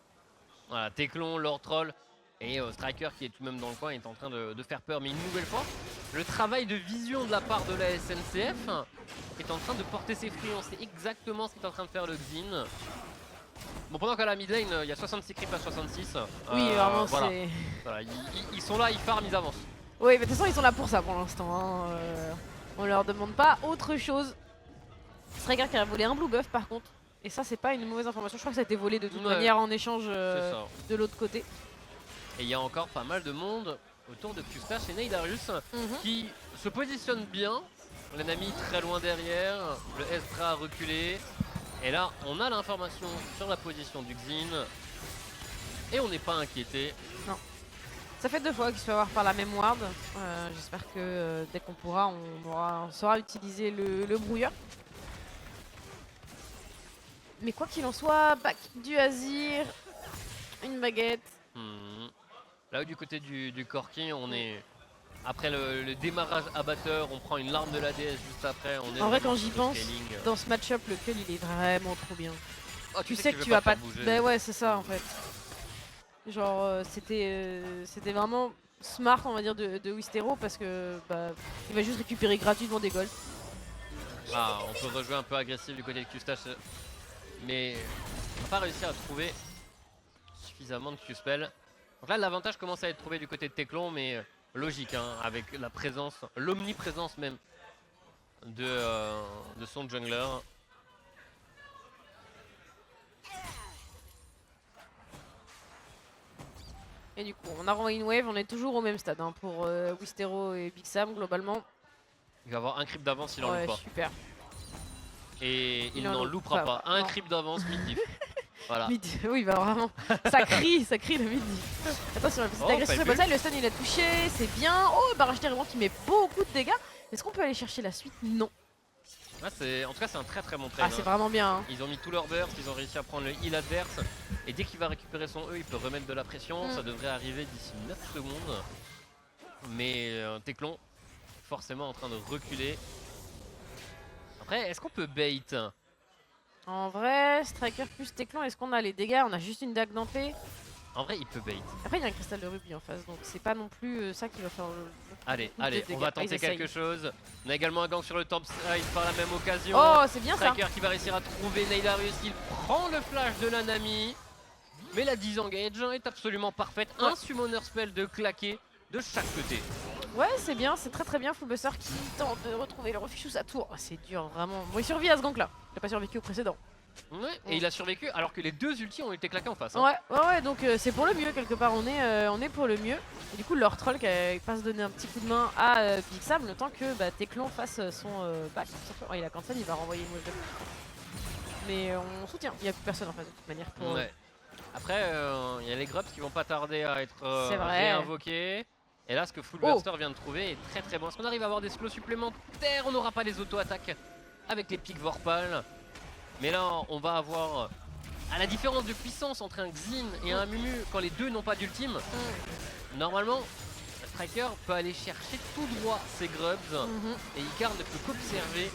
Teclon, Lord Troll et Striker qui est tout de même dans le coin, est en train de faire peur. Mais une nouvelle fois, le travail de vision de la part de la SNCF est en train de porter ses fruits. On sait exactement ce qu'est en train de faire le Xin. Bon, pendant qu'à la mid lane, il y a 66 creeps à 66. Oui, vraiment, voilà. c'est. Voilà, ils sont là, ils farment, ils avancent. Oui, mais de toute façon, ils sont là pour ça pour l'instant. Hein. On leur demande pas autre chose. Striker qui a volé un blue buff par contre. Et ça, c'est pas une mauvaise information. Je crois que ça a été volé de toute Ouais. manière en échange C'est ça. de l'autre côté. Et il y a encore pas mal de monde autour de Q-Splash et Neidarius Mhm. qui se positionne bien. L'ennemi très loin derrière, le Estra a reculé. Et là, on a l'information sur la position du Xin. Et on n'est pas inquiété. Ça fait 2 fois qu'il se fait avoir par la même ward. J'espère que dès qu'on pourra, on saura utiliser le brouilleur. Mais quoi qu'il en soit, back du Azir, une baguette. Là où du côté du Corki, on est... Après le démarrage abatteur, on prend une larme de la déesse juste après. On est En vrai, vraiment quand j'y sur pense, le scaling. dans ce match-up, le kill il est vraiment trop bien. Oh, Tu sais que tu vas veux pas. faire bouger. Bah ouais, c'est ça en fait. Genre, c'était vraiment smart, on va dire, de Wistero parce que bah, il va juste récupérer gratuitement des golds. Ah, on peut rejouer un peu agressif du côté de Q-Stash, mais on n'a pas réussi à trouver suffisamment de Q-Spell. Donc là, l'avantage commence à être trouvé du côté de Teclon, mais logique, hein, avec la présence, l'omniprésence même de son jungler. Et du coup, on a renvoyé une wave, on est toujours au même stade hein, pour Wistero et Big Sam globalement. Il va avoir un creep d'avance, il en Ouais, loupe pas. super. Et il en n'en loupe loupera pas, pas. Un non. creep d'avance, mid-diff. Voilà. Oui, bah vraiment. Ça crie le midi. Attention, la petite Oh, agression pas sur vu. le bataille, le stun il a touché, c'est bien. Oh, barrage terrible qui met beaucoup de dégâts. Est-ce qu'on peut aller chercher la suite? Non. Ah, en tout cas, c'est un très très bon trade. Ah, c'est vraiment bien. Hein. Ils ont mis tout leur burst, ils ont réussi à prendre le heal adverse. Et dès qu'il va récupérer son E, il peut remettre de la pression. Ça devrait arriver d'ici 9 secondes. Mais Teclon, forcément en train de reculer. Après, est-ce qu'on peut bait? En vrai, Striker plus Teclon, est-ce qu'on a les dégâts? On a juste une dague d'entrée. En vrai, il peut bait. Après, il y a un cristal de rubis en face, donc c'est pas non plus ça qui va faire le. Allez, beaucoup de allez, on dégâts. va Ah, tenter ils essayent. quelque chose. On a également un gang sur le top side par la même occasion. Oh, c'est bien ça. Striker qui va réussir à trouver Neidarius, il prend le flash de la Nami. Mais la disengage est absolument parfaite. Un summoner spell de claquer de chaque côté. Ouais, c'est bien, c'est très très bien. Fullbuster qui tente de retrouver le refuge sous sa tour. Oh, c'est dur, vraiment. Bon, il survit à ce gank là. Il a pas survécu au précédent. Ouais, et il a survécu alors que les deux ultis ont été claqués en face. Hein. Ouais, donc c'est pour le mieux quelque part. On est pour le mieux. Et du coup, leur troll qui passe donner un petit coup de main à Big Sam le temps que Teclon fasse son back. Oh, il a cancel, il va renvoyer une wave de plus. Mais on soutient. Il n'y a plus personne en face de toute manière. Pour... Ouais. Après, il y a les grubs qui vont pas tarder à être C'est vrai. réinvoqués. Et là, ce que Fullbuster vient de trouver est très très bon. Est-ce qu'on arrive à avoir des slows supplémentaires? On n'aura pas les auto-attaques avec les pics Vorpal. Mais là, on va avoir, à la différence de puissance entre un Xin et un Mumu, quand les deux n'ont pas d'ultime, normalement, Striker peut aller chercher tout droit ses grubs et Icar ne peut qu'observer.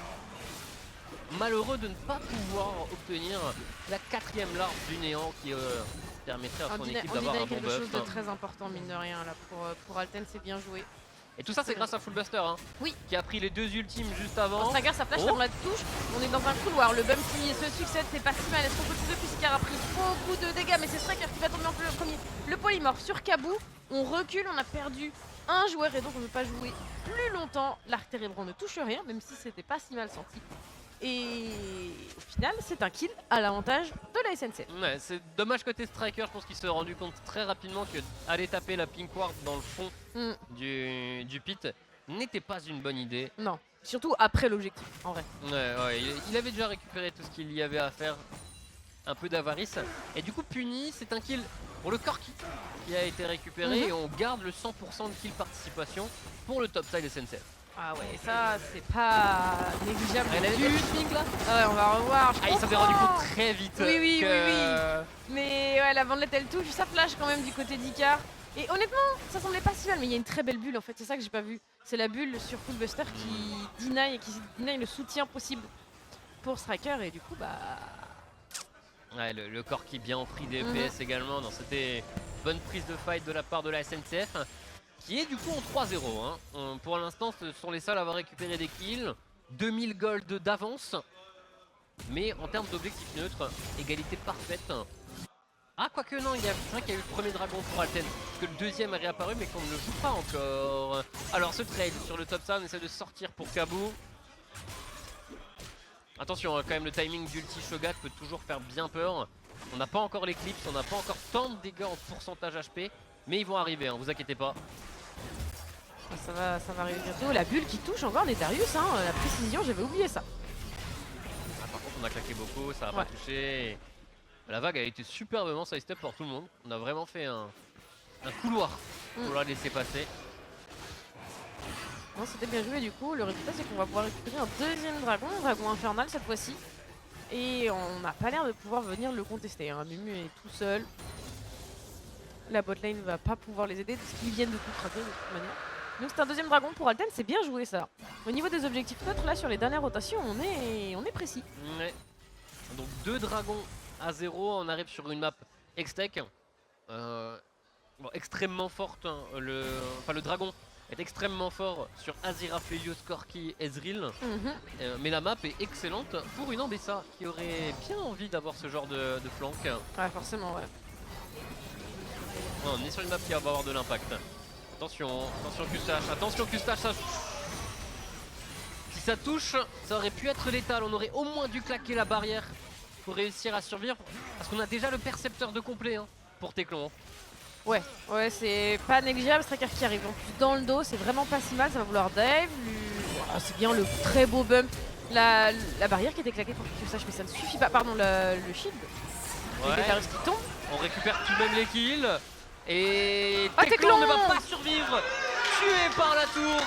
Malheureux de ne pas pouvoir obtenir la 4ème larve du néant qui permettrait à son équipe d'avoir un bon quelque chose de buff. très important, mine de rien, là, pour Alten, c'est bien joué. Et tout ça, c'est grâce à Fullbuster, hein, Oui. qui a pris les deux ultimes juste avant. Striker, sa flash, on la touche. On est dans un couloir. Le bump qui se succède, c'est pas si mal. Est-ce qu'on peut toucher plus? Icar a pris beaucoup de dégâts, mais c'est Striker qui va tomber en premier. Le polymorphe sur Kabou. On recule, on a perdu un joueur et donc on ne peut pas jouer plus longtemps. L'arc térébrant ne touche rien, même si c'était pas si mal senti. Et au final, c'est un kill à l'avantage de la SNCF. Ouais, c'est dommage côté Striker, je pense qu'il s'est rendu compte très rapidement que aller taper la Pink Ward dans le fond du pit n'était pas une bonne idée. Non, surtout après l'objectif, en vrai. Ouais, il avait déjà récupéré tout ce qu'il y avait à faire. Un peu d'avarice. Et du coup, puni, c'est un kill pour le Corki qui a été récupéré et on garde le 100% de kill participation pour le top side SNCF. Ah ouais, ça c'est pas négligeable. Elle a du vu tout. le ping là? Ah ouais, on va revoir. Il s'en est rendu compte très vite. Oui, que... Mais ouais, la bandelette elle touche, ça flash quand même du côté d'Icar. Et honnêtement, ça semblait pas si mal, mais il y a une très belle bulle en fait, c'est ça que j'ai pas vu. C'est la bulle sur Fullbuster qui deny le soutien possible pour Striker et du coup bah... Ouais, le corps qui est bien pris des FPS également. C'était bonne prise de fight de la part de la SNCF qui est du coup en 3-0. Hein. Pour l'instant, ce sont les seuls à avoir récupéré des kills. 2000 gold d'avance. Mais en termes d'objectif neutre, égalité parfaite Ah, quoique non, c'est vrai qu'il y a eu le premier dragon pour Alten. Parce que le deuxième est réapparu, mais qu'on ne le joue pas encore. Alors, ce trade sur le top side, on essaie de sortir pour Kabou. Attention, quand même, le timing d'ulti Shogat peut toujours faire bien peur. On n'a pas encore l'éclipse, on n'a pas encore tant de dégâts en pourcentage HP. Mais ils vont arriver, hein, vous inquiétez pas. Ça va arriver bientôt. La bulle qui touche encore Netarius, hein, la précision, j'avais oublié ça. Ah, par contre, on a claqué beaucoup, ça n'a pas touché. La vague a été superbement side-step pour tout le monde. On a vraiment fait un couloir pour la laisser passer. Non, c'était bien joué du coup. Le résultat, c'est qu'on va pouvoir récupérer un deuxième dragon, dragon infernal cette fois-ci. Et on n'a pas l'air de pouvoir venir le contester. Hein. Mumu est tout seul. La botlane ne va pas pouvoir les aider parce qu'ils viennent de tout craquer de toute manière. Donc c'est un deuxième dragon pour Alten, c'est bien joué ça. Au niveau des objectifs neutres, là sur les dernières rotations, on est précis. Ouais. Donc 2 dragons à 0, on arrive sur une map X-Tech. Bon, extrêmement forte. Hein, le dragon est extrêmement fort sur Azira, Felios, Corki, Ezreal. Mais la map est excellente pour une Ambessa qui aurait bien envie d'avoir ce genre de flank. Ouais, forcément, ouais. Ouais, on est sur une map qui va avoir de l'impact. Attention, attention Kustache, attention Kustache, si ça touche, ça aurait pu être létal, on aurait au moins dû claquer la barrière pour réussir à survivre. Parce qu'on a déjà le percepteur de complet hein, pour Téclon. Ouais, c'est pas négligeable, Striker qui arrive en plus dans le dos, c'est vraiment pas si mal, ça va vouloir dive. Oh, c'est bien le très beau bump. La barrière qui était claquée pour Kustache, mais ça ne suffit pas. Pardon, le shield. Ouais. Les Netarius qui tombent. On récupère tout de même les kills. Et Ah, Téclon ne va pas survivre, tué par la tour.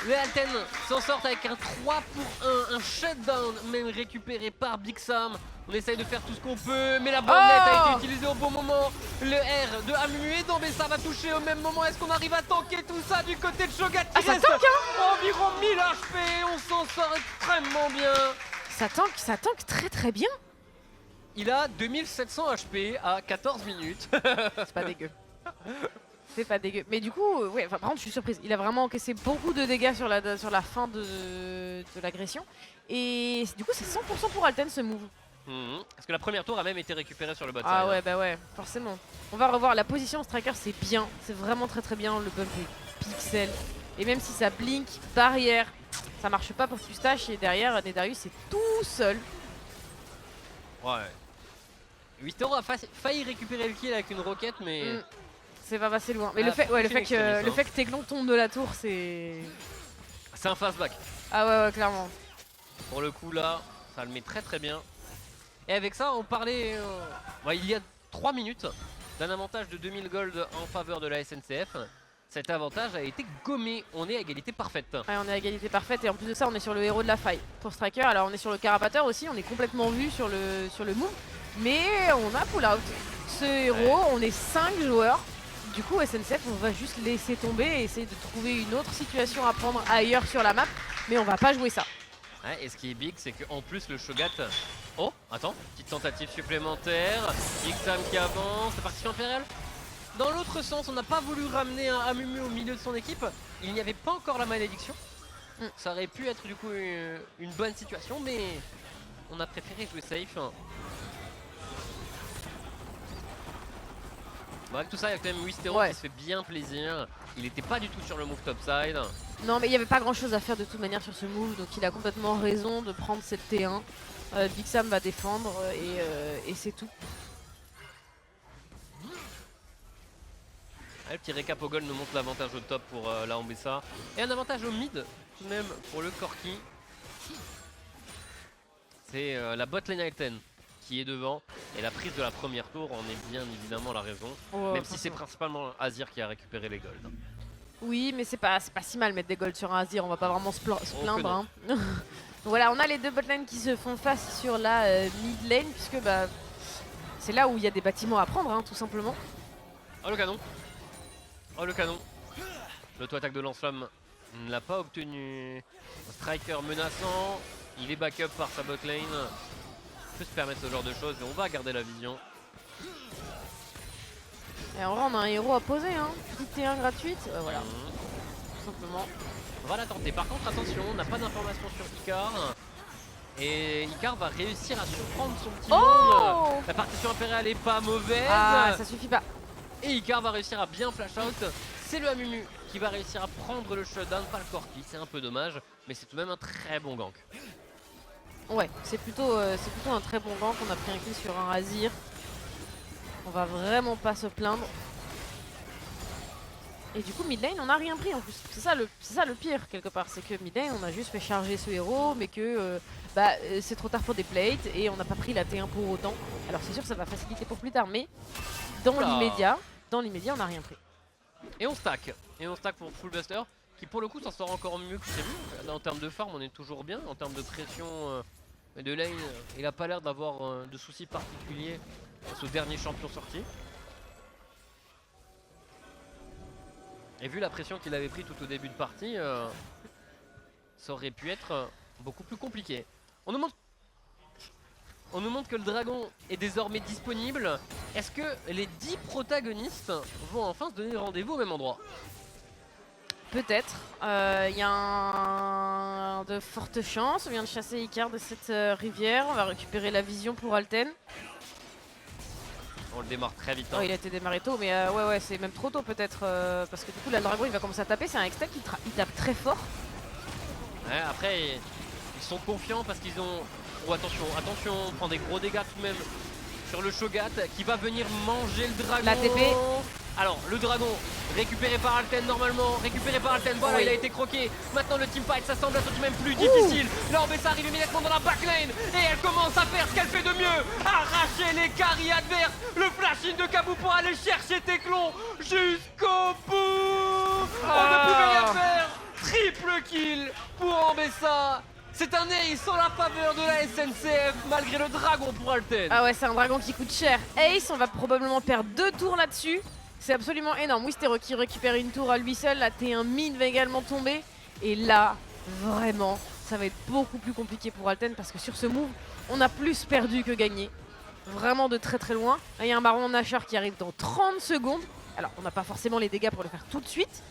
Les Alten s'en sortent avec un 3 pour 1, un shutdown même récupéré par Big Sam. On essaye de faire tout ce qu'on peut, mais la bonnette a été utilisée au bon moment. Le R de Amumu et d'Ambessa va toucher au même moment. Est-ce qu'on arrive à tanker tout ça du côté de Shogat qui ça reste tank, hein. environ 1000 HP, on s'en sort extrêmement bien. Ça tank très très bien. Il a 2700 HP à 14 minutes. C'est pas dégueu. C'est pas dégueu. Mais du coup, ouais, par contre, je suis surprise. Il a vraiment encaissé beaucoup de dégâts sur la fin de l'agression. Et du coup, c'est 100% pour Alten ce move. Parce que la première tour a même été récupérée sur le bot side. Ah ouais, bah ouais, forcément. On va revoir la position Striker, c'est bien. C'est vraiment très très bien. Le bump est pixel. Et même si ça blink, barrière, ça marche pas pour Kustache. Et derrière, Netarius est tout seul. Ouais. 8 euros a failli récupérer le kill avec une roquette, mais. C'est pas passé loin. Mais le fait que Téclon tombe de la tour, c'est. C'est un fastback. Ah ouais, clairement. Pour le coup, là, ça le met très très bien. Et avec ça, on parlait il y a 3 minutes d'un avantage de 2000 gold en faveur de la SNCF. Cet avantage a été gommé. On est à égalité parfaite. Ouais, on est à égalité parfaite et en plus de ça, on est sur le héros de la faille pour Striker. Alors on est sur le Carapateur aussi, on est complètement vu sur le move. Mais on a pull out. Ce héros, on est 5 joueurs. Du coup, SNCF, on va juste laisser tomber et essayer de trouver une autre situation à prendre ailleurs sur la map. Mais on va pas jouer ça. Ouais, et ce qui est big, c'est qu'en plus le Shogat... Oh, attends, petite tentative supplémentaire. X-Sam qui avance, c'est parti sur Impérial. Dans l'autre sens, on n'a pas voulu ramener un Amumu au milieu de son équipe. Il n'y avait pas encore la malédiction. Ça aurait pu être du coup une bonne situation, mais on a préféré jouer safe. Bon, avec tout ça, il y a quand même Wistero qui se fait bien plaisir. Il n'était pas du tout sur le move topside. Non, mais il n'y avait pas grand chose à faire de toute manière sur ce move, donc il a complètement raison de prendre cette T1. Big Sam va défendre et c'est tout. Le petit récap au goal nous montre l'avantage au top pour la Ambessa. Et un avantage au mid, tout de même, pour le Corki. C'est la bot lane Alten qui est devant. Et la prise de la première tour en est bien évidemment la raison. Même si c'est principalement Azir qui a récupéré les golds. Oui, mais c'est pas si mal mettre des golds sur un Azir, on va pas vraiment se plaindre. Hein. Voilà, on a les deux botlane qui se font face sur la mid lane, puisque c'est là où il y a des bâtiments à prendre, hein, tout simplement. Oh le canon! Oh le canon! L'auto-attaque de lance-flamme ne l'a pas obtenu. Un striker menaçant, il est backup par sa botlane. Il peut se permettre ce genre de choses et on va garder la vision. Et en vrai, on a un héros à poser, hein. Petite T1 gratuite, voilà. Tout simplement. On va la tenter. Par contre, attention, on n'a pas d'informations sur Icar. Et Icar va réussir à surprendre son petit monde. La partition impériale est pas mauvaise. Ah, ça suffit pas. Et Icar va réussir à bien flash out. C'est le Amumu qui va réussir à prendre le shutdown, pas le Corki. C'est un peu dommage, mais c'est tout de même un très bon gank. Ouais, c'est plutôt un très bon gank. On a pris un kill sur un Azir. On va vraiment pas se plaindre. Et du coup, mid lane, on n'a rien pris en plus. C'est ça le pire quelque part. C'est que mid lane, on a juste fait charger ce héros, mais que c'est trop tard pour des plates et on n'a pas pris la T1 pour autant. Alors c'est sûr que ça va faciliter pour plus tard, mais dans l'immédiat, on n'a rien pris. Et on stack. Et on stack pour Full Buster, qui pour le coup s'en sort encore mieux que prévu. En termes de farm, on est toujours bien. En termes de pression et de lane, il a pas l'air d'avoir de soucis particuliers face au dernier champion sorti. Et vu la pression qu'il avait pris tout au début de partie, ça aurait pu être beaucoup plus compliqué. On nous montre que le dragon est désormais disponible. Est-ce que les 10 protagonistes vont enfin se donner rendez-vous au même endroit? Peut-être. Il y a de fortes chances. On vient de chasser Icar de cette rivière. On va récupérer la vision pour Alten. On le démarre très vite. Oh, il a été démarré tôt, mais ouais, c'est même trop tôt peut-être. Parce que du coup, là, le dragon il va commencer à taper. C'est un Hextech il tape très fort. Ouais, après, ils sont confiants parce qu'ils ont... Oh, attention, on prend des gros dégâts tout de même sur le Shogat qui va venir manger le dragon. La TP. Alors, le dragon récupéré par Alten normalement, voilà, oui. il a été croqué. Maintenant le teamfight, ça semble être tout de même plus difficile. Là, Ambessa arrive immédiatement dans la backlane et elle commence à faire ce qu'elle fait de mieux. Arracher les carries adverses. Le flashing de Kabou pour aller chercher Teclon jusqu'au bout. On ne pouvait rien faire. Triple kill pour Ambessa. C'est un ace en la faveur de la SNCF malgré le dragon pour Alten. Ah ouais, c'est un dragon qui coûte cher. Ace, on va probablement perdre 2 tours là-dessus. C'est absolument énorme. Wistero qui récupère une tour à lui seul. La T1 mid va également tomber. Et là, vraiment, ça va être beaucoup plus compliqué pour Alten parce que sur ce move, on a plus perdu que gagné. Vraiment de très très loin. Là, il y a un baron Nashor qui arrive dans 30 secondes. Alors, on n'a pas forcément les dégâts pour le faire tout de suite,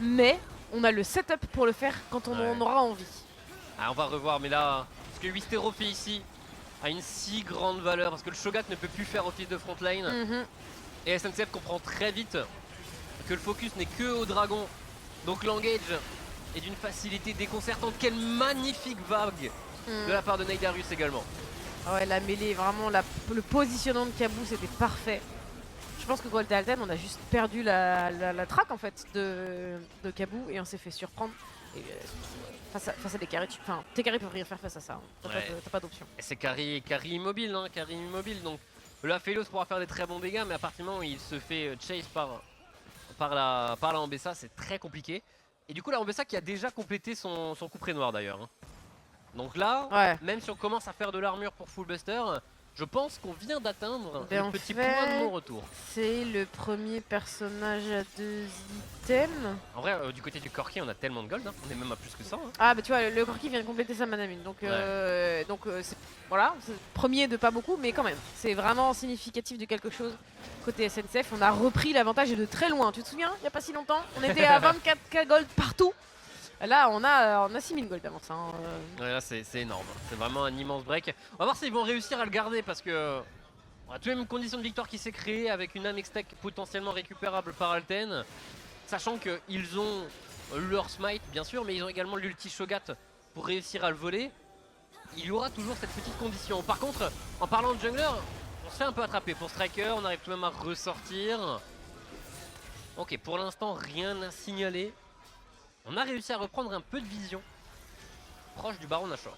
mais on a le setup pour le faire quand on en aura envie. Ah, on va revoir, mais là, ce que Wistero fait ici a une si grande valeur parce que le Shogat ne peut plus faire office de frontline. Et SNCF comprend très vite que le focus n'est que au dragon. Donc l'engage est d'une facilité déconcertante. Quelle magnifique vague de la part de Neidarius également. Ah ouais, la mêlée, vraiment, le positionnement de Kabou, c'était parfait. Je pense que Gold Alten, on a juste perdu la track en fait de Kabou et on s'est fait surprendre. Et, face à des carries, enfin, tes carries peuvent rien faire face à ça. Hein. T'as pas d'option. Et c'est carry immobile, hein, carry immobile. Donc là, Phélos pourra faire des très bons dégâts, mais à partir du moment où il se fait chase par la Ambessa, c'est très compliqué. Et du coup, la Ambessa qui a déjà complété son couperet noir d'ailleurs. Hein. Donc là, même si on commence à faire de l'armure pour Full Buster, je pense qu'on vient d'atteindre le petit point de non-retour. C'est le premier personnage à 2 items. En vrai, du côté du Corki, on a tellement de gold, hein. On est même à plus que 100. Hein. Ah bah tu vois, le Corki vient de compléter sa mana mine, donc voilà, c'est premier de pas beaucoup, mais quand même, c'est vraiment significatif de quelque chose. Côté SNCF, on a repris l'avantage et de très loin. Tu te souviens, il n'y a pas si longtemps, on était à 24k gold partout. Là, on a 6000 gold avant ça. Hein. Ouais, là, c'est énorme. C'est vraiment un immense break. On va voir s'ils vont réussir à le garder parce que on a tout de même une condition de victoire qui s'est créée avec une âme Hextech potentiellement récupérable par Alten. Sachant qu'ils ont leur smite, bien sûr, mais ils ont également l'ulti Shogat pour réussir à le voler. Il y aura toujours cette petite condition. Par contre, en parlant de jungler, on se fait un peu attraper pour Striker. On arrive tout de même à ressortir. Ok, pour l'instant, rien à signaler. On a réussi à reprendre un peu de vision proche du baron Nashor.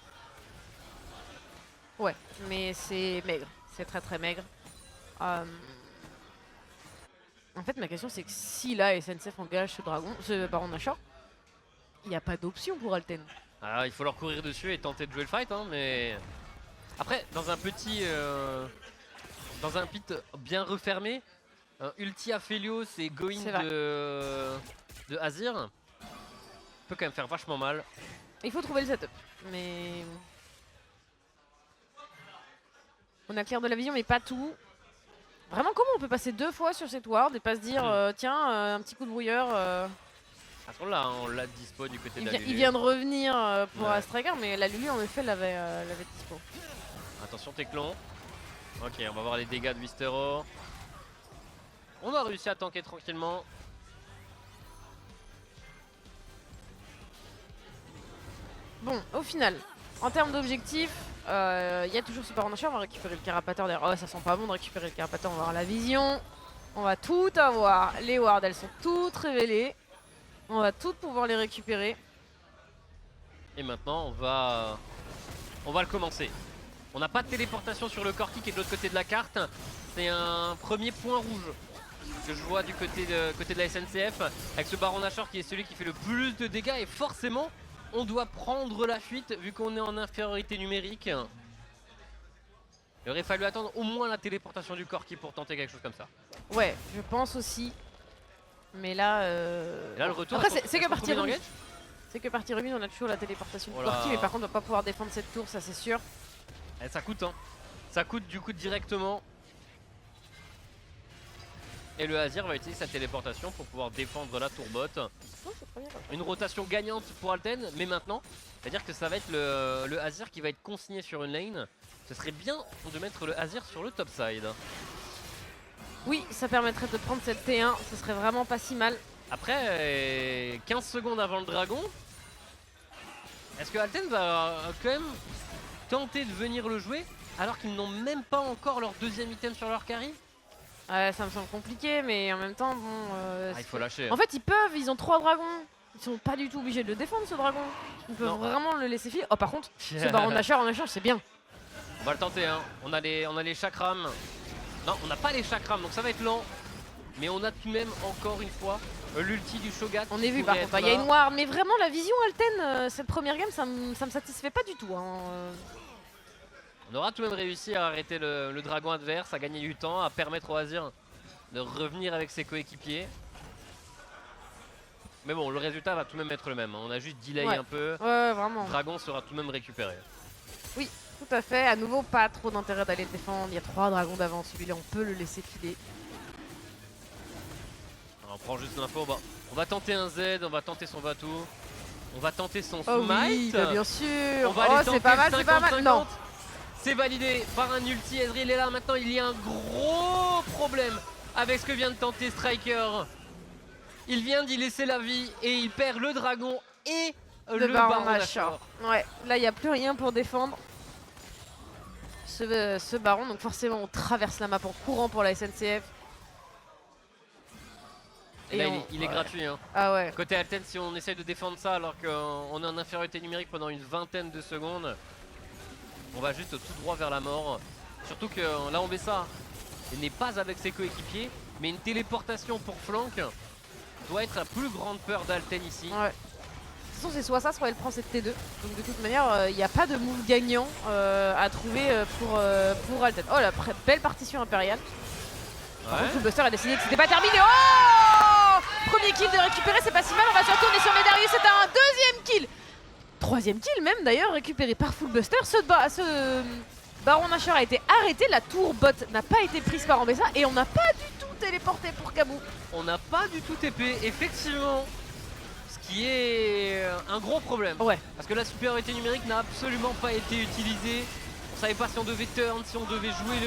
Ouais, mais c'est maigre, c'est très très maigre. En fait, ma question c'est que si là SNCF engage ce baron Nashor, il n'y a pas d'option pour Alten. Ah, il faut leur courir dessus et tenter de jouer le fight, hein, mais après dans un petit, dans un pit bien refermé, ulti Aphelios et going de Azir peut quand même faire vachement mal. Il faut trouver le setup, mais on a clair de la vision, mais pas tout. Vraiment, comment on peut passer 2 fois sur cette ward et pas se dire tiens, un petit coup de brouilleur À ce moment-là, on l'a dispo du côté de la Il Lulu. vient de revenir pour Ouais. Striker, mais la Lulu en effet l'avait dispo. Attention Teclon. Ok, on va voir les dégâts de Wistero. On a réussi à tanker tranquillement. Bon, au final, en termes d'objectifs, il y a toujours ce baron d'achat. On va récupérer le carapateur derrière. Oh, ça sent pas bon de récupérer le carapateur. On va avoir la vision. On va tout avoir. Les wards, elles sont toutes révélées. On va toutes pouvoir les récupérer. Et maintenant, on va le commencer. On n'a pas de téléportation sur le Corki qui est de l'autre côté de la carte. C'est un premier point rouge que je vois du côté de la SNCF. Avec ce Baron Nashor qui est celui qui fait le plus de dégâts. Et forcément, on doit prendre la fuite vu qu'on est en infériorité numérique. Il aurait fallu attendre au moins la téléportation du Corki pour tenter quelque chose comme ça. Ouais, je pense aussi. Mais là, Et là, le retour. après, est-ce c'est qu'on que partie combien remise. d'engage C'est que partie remise, on a toujours la téléportation du Voilà. Corki, mais par contre, on va pas pouvoir défendre cette tour, ça c'est sûr. Eh, ça coûte, hein. Ça coûte du coup directement. Et le Azir va utiliser sa téléportation pour pouvoir défendre la tour bot. Oh, c'est très bien, comme ça. Une rotation gagnante pour Alten, mais maintenant, c'est-à-dire que ça va être le Azir qui va être consigné sur une lane. Ce serait bien de mettre le Azir sur le top side. Oui, ça permettrait de prendre cette T1, ce serait vraiment pas si mal. Après, 15 secondes avant le dragon, est-ce que Alten va quand même tenter de venir le jouer alors qu'ils n'ont même pas encore leur deuxième item sur leur carry? Ça me semble compliqué, mais en même temps, bon... Il faut lâcher. En fait, ils peuvent, ils ont 3 dragons. Ils sont pas du tout obligés de le défendre, ce dragon. Ils peuvent Non. vraiment le laisser filer. Oh, par contre, ce baron d'achat en échange, c'est bien. On va le tenter, hein. On a les chakrams. Non, on n'a pas les chakrams, donc ça va être lent. Mais on a tout de même, encore une fois, l'ulti du Shogat. On qui est vu par pourrait contre, être il y a là. une ward, mais vraiment la vision Alten, cette première game, ça me satisfait pas du tout. Hein. On aura tout de même réussi à arrêter le dragon adverse, à gagner du temps, à permettre au Azir de revenir avec ses coéquipiers. Mais bon, le résultat va tout de même être le même. On a juste delay Ouais. un peu. Ouais, vraiment. Le dragon sera tout de même récupéré. Tout à fait. À nouveau, pas trop d'intérêt d'aller le défendre. Il y a 3 dragons d'avance. Celui-là, on peut le laisser filer. Alors, on prend juste l'info. Bon, on va tenter un Z, on va tenter son Vatou. On va tenter son Oh oui, Smite. bah bien sûr. On va aller Oh, tenter c'est pas le mal, c'est pas mal. 50-50. Non. C'est validé par un ulti. Ezreal est là maintenant. Il y a un gros problème avec ce que vient de tenter Striker. Il vient d'y laisser la vie et il perd le dragon et le baron Nashor. Ouais, là, il n'y a plus rien pour défendre ce baron. Donc forcément, on traverse la map en courant pour la SNCF. Et là, on- il est ouais. gratuit. Hein. Ah ouais. Côté Alten, si on essaye de défendre ça alors qu'on est en infériorité numérique pendant une vingtaine de secondes, on va juste tout droit vers la mort. Surtout que là, on met ça. Il n'est pas avec ses coéquipiers, mais une téléportation pour flank doit être la plus grande peur d'Alten ici. Ouais. De toute façon, c'est soit ça, soit elle prend cette T2. Donc de toute manière, il n'y a pas de move gagnant à trouver pour Alten. Oh, la belle partition impériale. Par contre, Fullbuster a décidé que c'était pas terminé. Oh, premier kill de récupérer, c'est pas si mal. On va se retourner sur Medarius, c'est un deuxième kill. Troisième kill même d'ailleurs, récupéré par Fullbuster. Ce Baron Nashor a été arrêté, la tour bot n'a pas été prise par Ambessa et on n'a pas du tout téléporté pour Kabou. On n'a pas du tout TP, effectivement. Ce qui est un gros problème. Ouais. Parce que la supériorité numérique n'a absolument pas été utilisée. On savait pas si on devait turn, si on devait jouer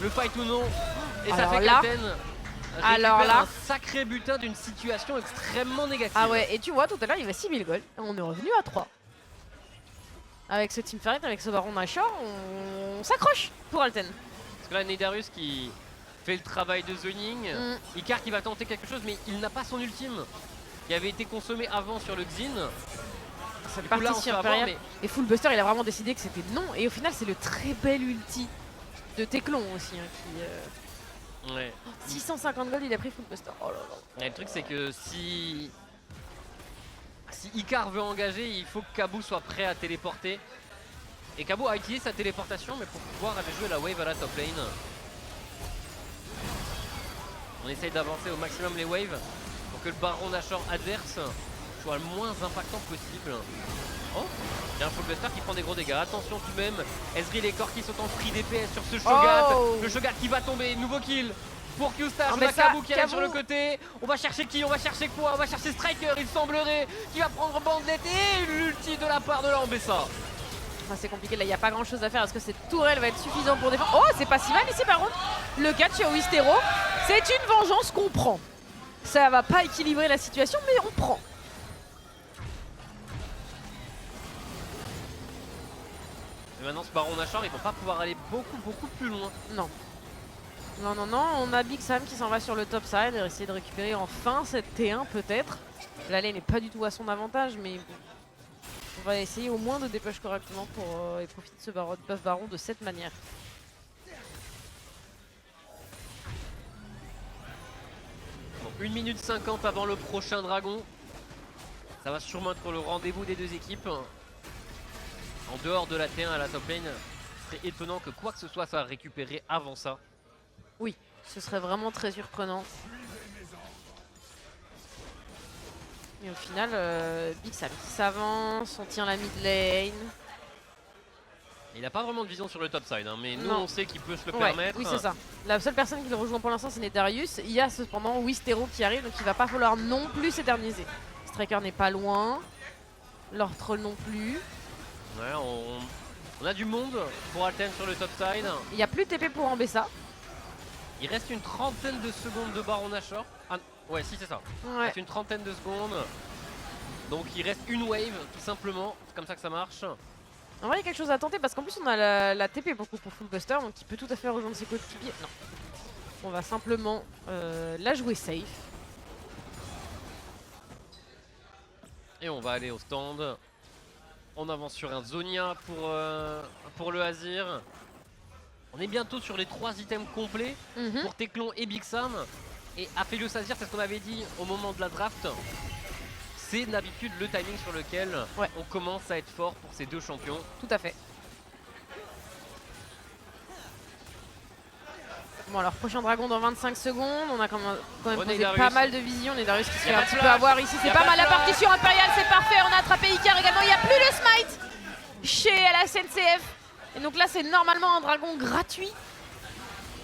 le fight ou non. Et ça Alors fait là- qu'Alten alors récupère là- un sacré butin d'une situation extrêmement négative. Ah ouais, et tu vois, tout à l'heure il y avait 6000 gold. On est revenu à 3. Avec ce Team Ferret, avec ce Baron Nashor, on s'accroche pour Alten. Parce que là, Nedarius qui fait le travail de zoning. Icar qui va tenter quelque chose, mais il n'a pas son ultime. Qui avait été consommé avant sur le Xin. C'est Du coup, là, on parti se fait avoir, impériale. mais Et Fullbuster, il a vraiment décidé que c'était non. Et au final, c'est le très bel ulti de Teclon aussi. Qui, ouais. 650 gold, il a pris Fullbuster. Oh là là. Et le truc c'est que si Icar veut engager, il faut que Kabou soit prêt à téléporter. Et Kabou a utilisé sa téléportation mais pour pouvoir aller jouer la wave à la top lane. On essaye d'avancer au maximum les waves pour que le Baron Nashor adverse soit le moins impactant possible. Oh, il y a un Fullbuster qui prend des gros dégâts. Attention tout de même, Ezreal et Corki sont en free DPS sur ce Shogat. Oh. Le Shogat qui va tomber, nouveau kill. pour Q-Star. Ah, On mais a ça, Kabou qui arrive Kabou. sur le côté. On va chercher qui? On va chercher quoi? On va chercher Striker, il semblerait, qui va prendre Bandit et l'ulti de la part de Lambessa. Ah, c'est compliqué, là il n'y a pas grand chose à faire. Est-ce que cette tourelle va être suffisante pour défendre? Oh, c'est pas si mal ici par contre. Le catch au Wistero, c'est une vengeance qu'on prend. Ça va pas équilibrer la situation, mais on prend. Et maintenant ce Baron Nashor, ils vont pas pouvoir aller beaucoup plus loin. Non. Non, non, non, on a Big Sam qui s'en va sur le top side et essayer de récupérer enfin cette T1 peut-être. La lane n'est pas du tout à son avantage, mais on va essayer au moins de dépush correctement pour et profiter de ce buff Baron de cette manière. Bon, 1 minute 50 avant le prochain dragon. Ça va sûrement être le rendez-vous des deux équipes. En dehors de la T1 à la top lane, ce serait étonnant que quoi que ce soit soit récupéré avant ça. Oui, ce serait vraiment très surprenant. Et au final, Big Sam qui s'avance, on tient la mid lane. Il n'a pas vraiment de vision sur le top side, hein, mais nous Non. on sait qu'il peut se le Ouais, permettre. oui, c'est ça. La seule personne qui le rejoint pour l'instant, c'est Netarius. Il y a cependant Wistero qui arrive, donc il va pas falloir non plus s'éterniser. Striker n'est pas loin. Lord Troll non plus. Ouais, on a du monde pour Alten sur le top side. Il n'y a plus de TP pour Ambessa. Il reste une trentaine de secondes de Baron Nashor. Ah, ouais, si c'est ça. Il Ouais. reste une trentaine de secondes. Donc il reste une wave, tout simplement. C'est comme ça que ça marche. En vrai, il y a quelque chose à tenter parce qu'en plus, on a la TP beaucoup pour Full Buster, donc il peut tout à fait rejoindre ses coéquipiers. Non. On va simplement la jouer safe. Et on va aller au stand. On avance sur un Zonia pour le Azir. On est bientôt sur les 3 items complets Mhm. pour Teclon et Big Sam. Et Aphelios Azir, c'est ce qu'on avait dit au moment de la draft. C'est d'habitude le timing sur lequel Ouais. on commence à être fort pour ces deux champions. Tout à fait. Bon, alors prochain dragon dans 25 secondes. On a quand même Bon, posé Nedarius. pas mal de vision. Nedarius qui se Y a fait un pas de petit peu flash. avoir ici. Y C'est a pas pas mal de la flash. partition impériale, c'est parfait. On a attrapé Icar également. Il n'y a plus le smite chez la SNCF. Et donc là, c'est normalement un dragon gratuit.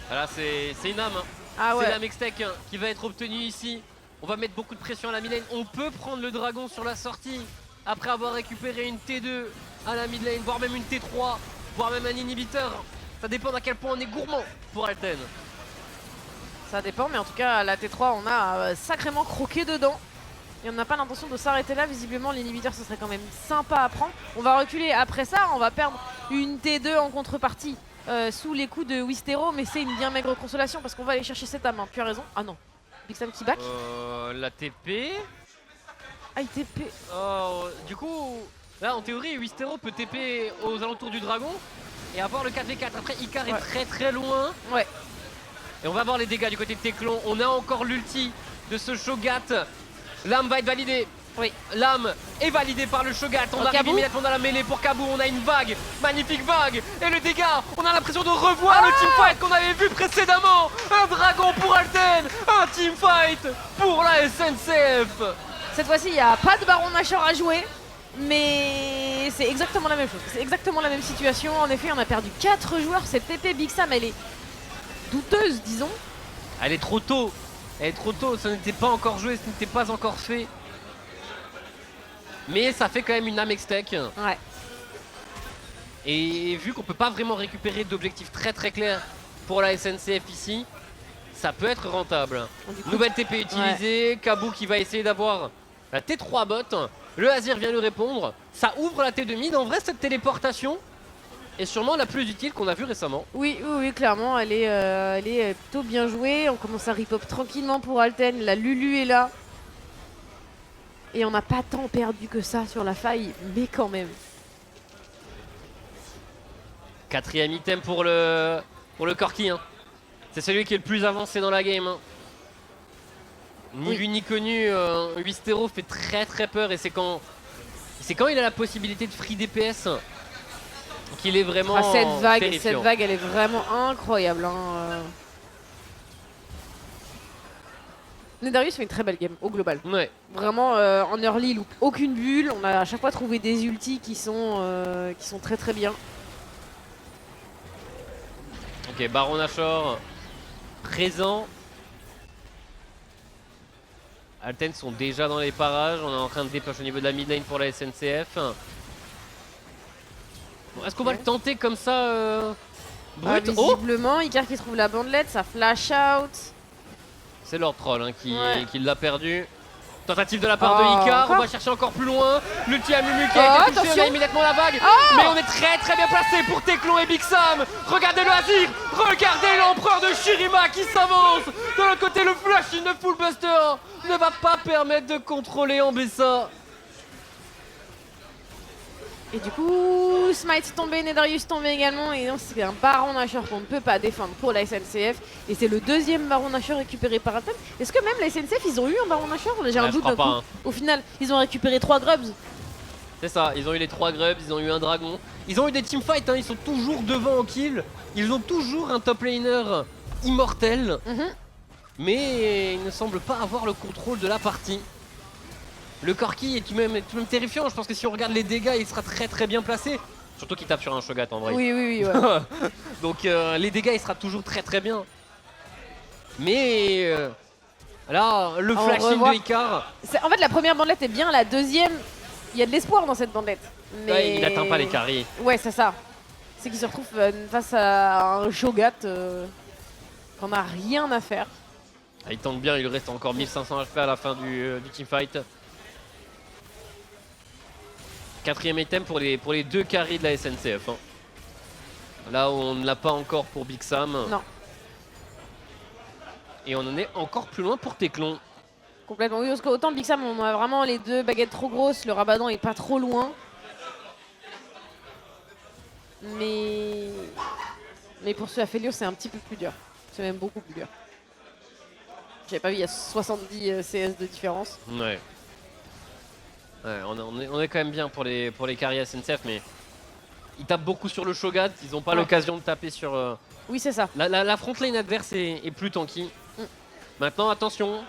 Voilà, c'est une âme. Hein. Ah C'est ouais. la Mextech qui va être obtenue ici. On va mettre beaucoup de pression à la mid lane. On peut prendre le dragon sur la sortie après avoir récupéré une T2 à la mid lane, voire même une T3, voire même un inhibiteur. Ça dépend d'à quel point on est gourmand pour Alten. Ça dépend, mais en tout cas, la T3, on a sacrément croqué dedans. Et on n'a pas l'intention de s'arrêter là. Visiblement, l'inhibiteur, ce serait quand même sympa à prendre. On va reculer après ça. On va perdre une T2 en contrepartie sous les coups de Wistero. Mais c'est une bien maigre consolation parce qu'on va aller chercher cette âme. Hein. Tu as raison. Ah non. Big Sam qui back. La TP. Ah, il TP. Oh, du coup, là en théorie, Wistero peut TP aux alentours du dragon et avoir le 4v4. Après, Icar Ouais. est très loin. Ouais. Et on va voir les dégâts du côté de Teclon. On a encore l'ulti de ce Shogat. L'âme va être validée. Oui. L'âme est validée par le Shogat. On arrive Kabou. immédiatement dans la mêlée pour Kabou. On a une vague, magnifique vague. Et le dégât, on a l'impression de revoir le teamfight qu'on avait vu précédemment. Un dragon pour Alten, un teamfight pour la SNCF. Cette fois-ci, il n'y a pas de Baron Nashor à jouer. Mais c'est exactement la même chose. C'est exactement la même situation. En effet, on a perdu 4 joueurs. Cette TP Big Sam, elle est douteuse, disons. Elle est trop tôt. Elle est trop tôt. Ça n'était pas encore joué, ce n'était pas encore fait. Mais ça fait quand même une Amex Tech. Ouais. Et vu qu'on peut pas vraiment récupérer d'objectifs très clairs pour la SNCF ici, ça peut être rentable. Du coup, Nouvelle TP utilisée, Kabou qui va essayer d'avoir la T3 bot. Le Azir vient lui répondre. Ça ouvre la T2 mid. En vrai, cette téléportation est sûrement la plus utile qu'on a vue récemment. Oui, clairement, elle est plutôt bien jouée. On commence à rip-up tranquillement pour Alten. La Lulu est là. Et on n'a pas tant perdu que ça sur la faille, mais quand même. 4ème item pour le Corki. Hein. C'est celui qui est le plus avancé dans la game. Hein. Ni Oui. vu ni connu, Wistero fait très peur et c'est quand il a la possibilité de free DPS qu'il est vraiment Ah, cette terrifiant. vague, elle est vraiment incroyable. Hein. Nedarius fait une très belle game au global. Ouais. Vraiment en early, il loupe aucune bulle. On a à chaque fois trouvé des ultis qui sont très bien. Ok, Baron Nashor présent Alten sont déjà dans les parages, on est en train de dépêcher au niveau de la mid lane pour la SNCF. Bon, est-ce qu'on va le tenter comme ça brut? Oh, Visiblement, Icar qui trouve la bandelette, ça flash out. c'est Lord Troll hein, Ouais. qui l'a perdu. Tentative de la part de Oh, Icar, on encore va chercher encore plus loin. L'ulti à Mumu qui Oh, a été touché, on attention. a immédiatement la vague. Mais on est très bien placé pour Teklon et Big Sam. Regardez le Azir, regardez l'empereur de Shirima qui s'avance. De l'autre côté, le flash in de Full Buster ne va pas permettre de contrôler Ambessa. Et du coup, Smite tombé, Nedarius tombé également. Et donc, c'est un Baron Nashor qu'on ne peut pas défendre pour la SNCF. Et c'est le deuxième Baron Nashor récupéré par Alten. Est-ce que même la SNCF, ils ont eu un Baron Nashor? J'ai un Je doute crois d'un pas. coup. Hein. Au final, ils ont récupéré 3 Grubs. C'est ça, ils ont eu les 3 grubs, ils ont eu un dragon. Ils ont eu des teamfights, hein, ils sont toujours devant en kill. Ils ont toujours un top laner immortel. Mais ils ne semblent pas avoir le contrôle de la partie. Le Corki est tout de même terrifiant. Je pense que si on regarde les dégâts, il sera très bien placé. Surtout qu'il tape sur un Shogat en vrai. Oui, ouais. Donc les dégâts, il sera toujours très bien. Mais là, le On flashing revoit. de Icar, En fait, la première bandelette est bien, la deuxième, il y a de l'espoir dans cette bandelette. Mais... ouais, il n'atteint pas les carries. Ouais, c'est ça. C'est qu'il se retrouve face à un Shogat qu'on n'a rien à faire. Ah, il tente bien, il lui reste encore 1500 HP à la fin du teamfight. 4ème item pour les 2 carries de la SNCF. Hein. Là où on ne l'a pas encore pour Big Sam. Non. Et on en est encore plus loin pour Teklon. Complètement. Oui, parce qu'autant Big Sam, on a vraiment les 2 baguettes trop grosses, le Rabadon est pas trop loin. Mais pour ce Aphelios, c'est un petit peu plus dur. C'est même beaucoup plus dur. J'avais pas vu, il y a 70 CS de différence. Ouais. Ouais, on est quand même bien pour les carries SNCF, mais ils tapent beaucoup sur le Shogat, ils n'ont pas Ouais. l'occasion de taper sur... Oui, c'est ça. La front lane adverse est plus tanky. Maintenant, attention,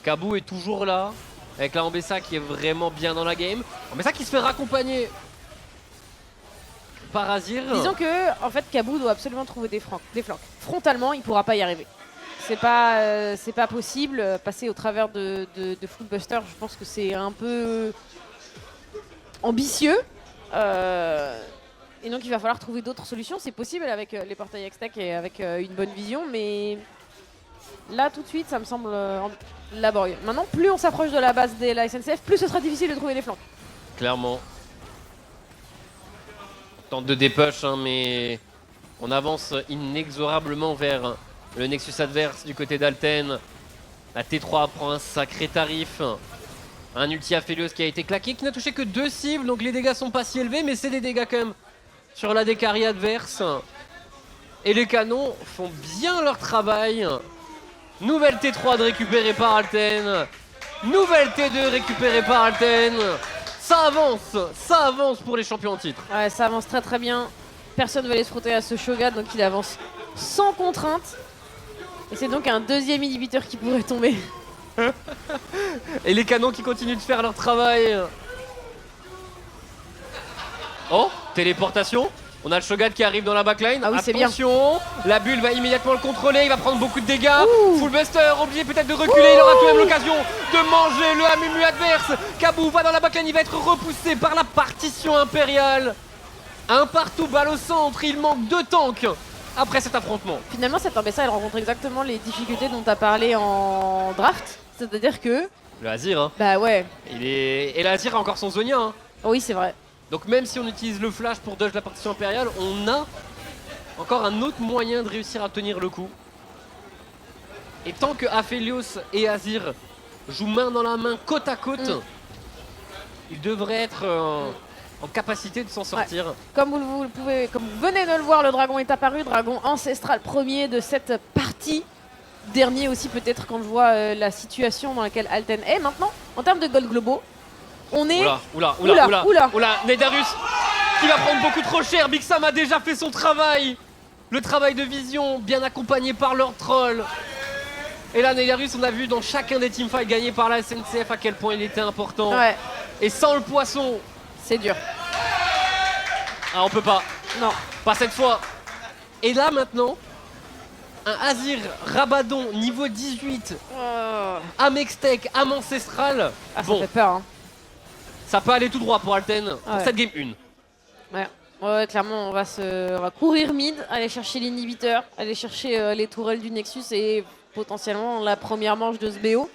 Kabou est toujours là, avec la Ambessa qui est vraiment bien dans la game. Ambessa qui se fait raccompagner par Azir. Disons que, en fait, Kabou doit absolument trouver des flancs. Frontalement, il pourra pas y arriver. C'est pas possible. Passer au travers de Full Buster, je pense que c'est un peu ambitieux. Et donc il va falloir trouver d'autres solutions. C'est possible avec les portails Hextech et avec une bonne vision, mais là tout de suite ça me semble laborieux. Maintenant, plus on s'approche de la base de la SNCF, plus ce sera difficile de trouver des flancs. Clairement. On tente de dépush, hein, mais on avance inexorablement vers le Nexus adverse du côté d'Alten. La T3 prend un sacré tarif. Un ulti Aphelios qui a été claqué, qui n'a touché que 2 cibles, donc les dégâts sont pas si élevés, mais c'est des dégâts quand même sur la décarie adverse. Et les canons font bien leur travail. Nouvelle T3 de récupérée par Alten. Nouvelle T2 récupérée par Alten. Ça avance pour les champions en titre. Ouais, ça avance très bien. Personne ne va aller se frotter à ce Shogat, donc il avance sans contrainte. Et c'est donc un deuxième inhibiteur qui pourrait tomber. Et les canons qui continuent de faire leur travail. Oh, téléportation. On a le Shogat qui arrive dans la backline. Ah oui, c'est bien. Attention, la bulle va immédiatement le contrôler. Il va prendre beaucoup de dégâts. Full Buster, obligé peut-être de reculer. Il aura tout de même l'occasion de manger le Amumu adverse. Kabou va dans la backline. Il va être repoussé par la partition impériale. Un partout, balle au centre. Il manque 2 tanks après cet affrontement. Finalement, cette Ambessa, elle rencontre exactement les difficultés dont tu as parlé en draft. C'est-à-dire que, Le Azir, hein. bah ouais, Et l'Azir a encore son Zonia. Hein. oui, c'est vrai. Donc même si on utilise le flash pour dodge la partition impériale, on a encore un autre moyen de réussir à tenir le coup. Et tant que Aphelios et Azir jouent main dans la main, côte à côte, ils devraient être en capacité de s'en sortir. Comme vous venez de le voir, le dragon est apparu, dragon ancestral premier de cette partie. Dernier aussi peut-être quand je vois la situation dans laquelle Alten est maintenant. En termes de gold globaux, on est... Oula, Nedarius qui va prendre beaucoup trop cher. Big Sam a déjà fait son travail. Le travail de vision, bien accompagné par leur troll. Et là, Nedarius, on a vu dans chacun des teamfights gagnés par la SNCF à quel point il était important. Ouais, Et sans le poisson, c'est dur. ah, on peut pas. Non. Pas cette fois. Et là, maintenant, Un Azir Rabadon niveau 18, Amextech, âme ancestrale. Ah, ça Bon, fait peur. Hein. ça peut aller tout droit pour Alten pour Ouais. cette game 1. Ouais, clairement, on va courir mid, aller chercher l'inhibiteur, aller chercher les tourelles du Nexus et potentiellement la première manche de ce BO.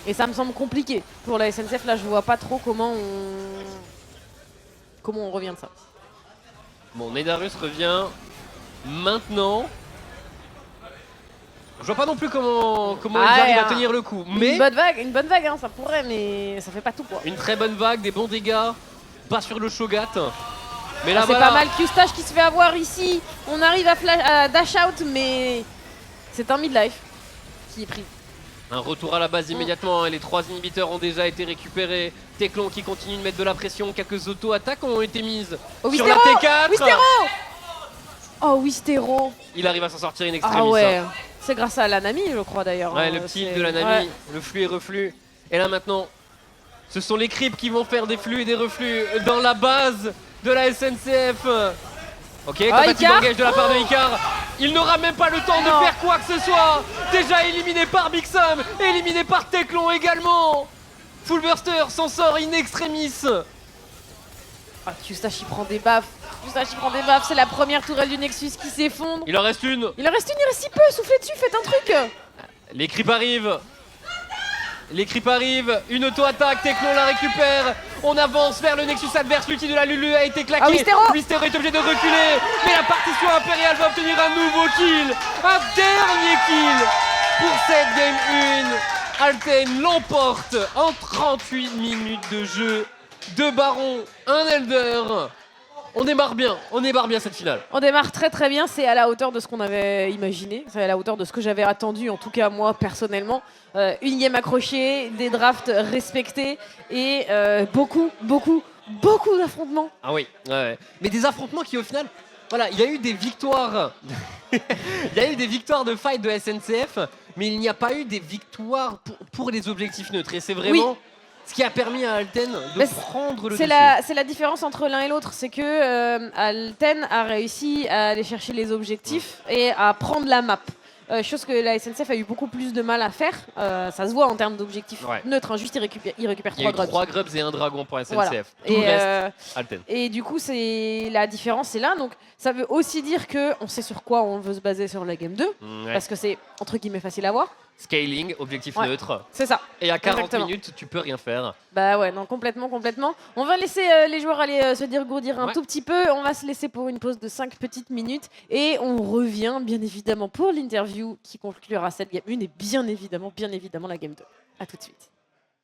Et ça me semble compliqué pour la SNCF. Là, je vois pas trop comment on revient de ça. Bon, Nedarus revient maintenant. Je vois pas non plus comment ils arrivent à tenir le coup. Mais Une bonne vague, hein, ça pourrait, mais ça fait pas tout quoi. une très bonne vague, des bons dégâts. Pas sur le Shogat. Mais là, C'est voilà. pas mal Q-Stash qui se fait avoir ici. On arrive à dash out, mais c'est un midlife qui est pris. Un retour à la base immédiatement, et les 3 inhibiteurs ont déjà été récupérés. Teclon qui continue de mettre de la pression, quelques auto-attaques ont été mises Oh, sur la Wistero T4. Wistero Oh, Wistero. Il arrive à s'en sortir in extremis. Ah ouais, c'est grâce à la Nami, je crois d'ailleurs. Ouais, hein, le petit c'est- de la Nami, ouais. le flux et reflux. Et là maintenant, ce sont les creeps qui vont faire des flux et des reflux dans la base de la SNCF. Ok, compatible Icar. engage de la part de Icar. Il n'aura même pas le temps de faire quoi que ce soit. Déjà éliminé par Big Sam, éliminé par Teclon également. Full Burster s'en sort in extremis. Ah, Q-Stash il prend des baffes. Q-Stash il prend des baffes, c'est la première tourelle du Nexus qui s'effondre. Il en reste une. Il en reste une, il reste si peu, soufflez dessus, faites un truc. Les creeps arrivent. Les creeps arrivent. Une auto-attaque, Teclon la récupère. On avance vers le Nexus adverse. L'ulti de la Lulu a été claqué. Ah, Wistero Wistero est obligé de reculer. Mais la partition impériale va obtenir un nouveau kill. Un dernier kill pour cette game 1. Alten l'emporte en 38 minutes de jeu. 2 barons, un Elder. On démarre bien cette finale. On démarre très très bien, c'est à la hauteur de ce qu'on avait imaginé, c'est à la hauteur de ce que j'avais attendu, en tout cas moi personnellement. Une game accrochée, des drafts respectés et beaucoup d'affrontements. Ah oui, ouais. Mais des affrontements qui au final, voilà, il y a eu des victoires. Il y a eu des victoires de fight de SNCF, mais il n'y a pas eu des victoires pour les objectifs neutres. Et c'est vraiment ce qui a permis à Alten de Mais prendre le C'est dessus. la différence entre l'un et l'autre, c'est que Alten a réussi à aller chercher les objectifs et à prendre la map. Chose que la SNCF a eu beaucoup plus de mal à faire. Ça se voit en termes d'objectifs Ouais. neutres, hein, juste il récupère Il y a 3 eu grubs. 3 grubs et un dragon pour SNCF. Voilà. Tout le reste, Alten. Et du coup, c'est la différence, c'est là. Donc, ça veut aussi dire que on sait sur quoi on veut se baser sur la game 2, Ouais. parce que c'est entre guillemets facile à voir. Scaling, objectif Ouais. neutre. C'est ça. Et à 40 Exactement. minutes, tu peux rien faire. Bah ouais, non, complètement. On va laisser les joueurs aller se dégourdir un Ouais. tout petit peu. On va se laisser pour une pause de 5 petites minutes. Et on revient, bien évidemment, pour l'interview qui conclura cette game 1 et bien évidemment la game 2. A tout de suite.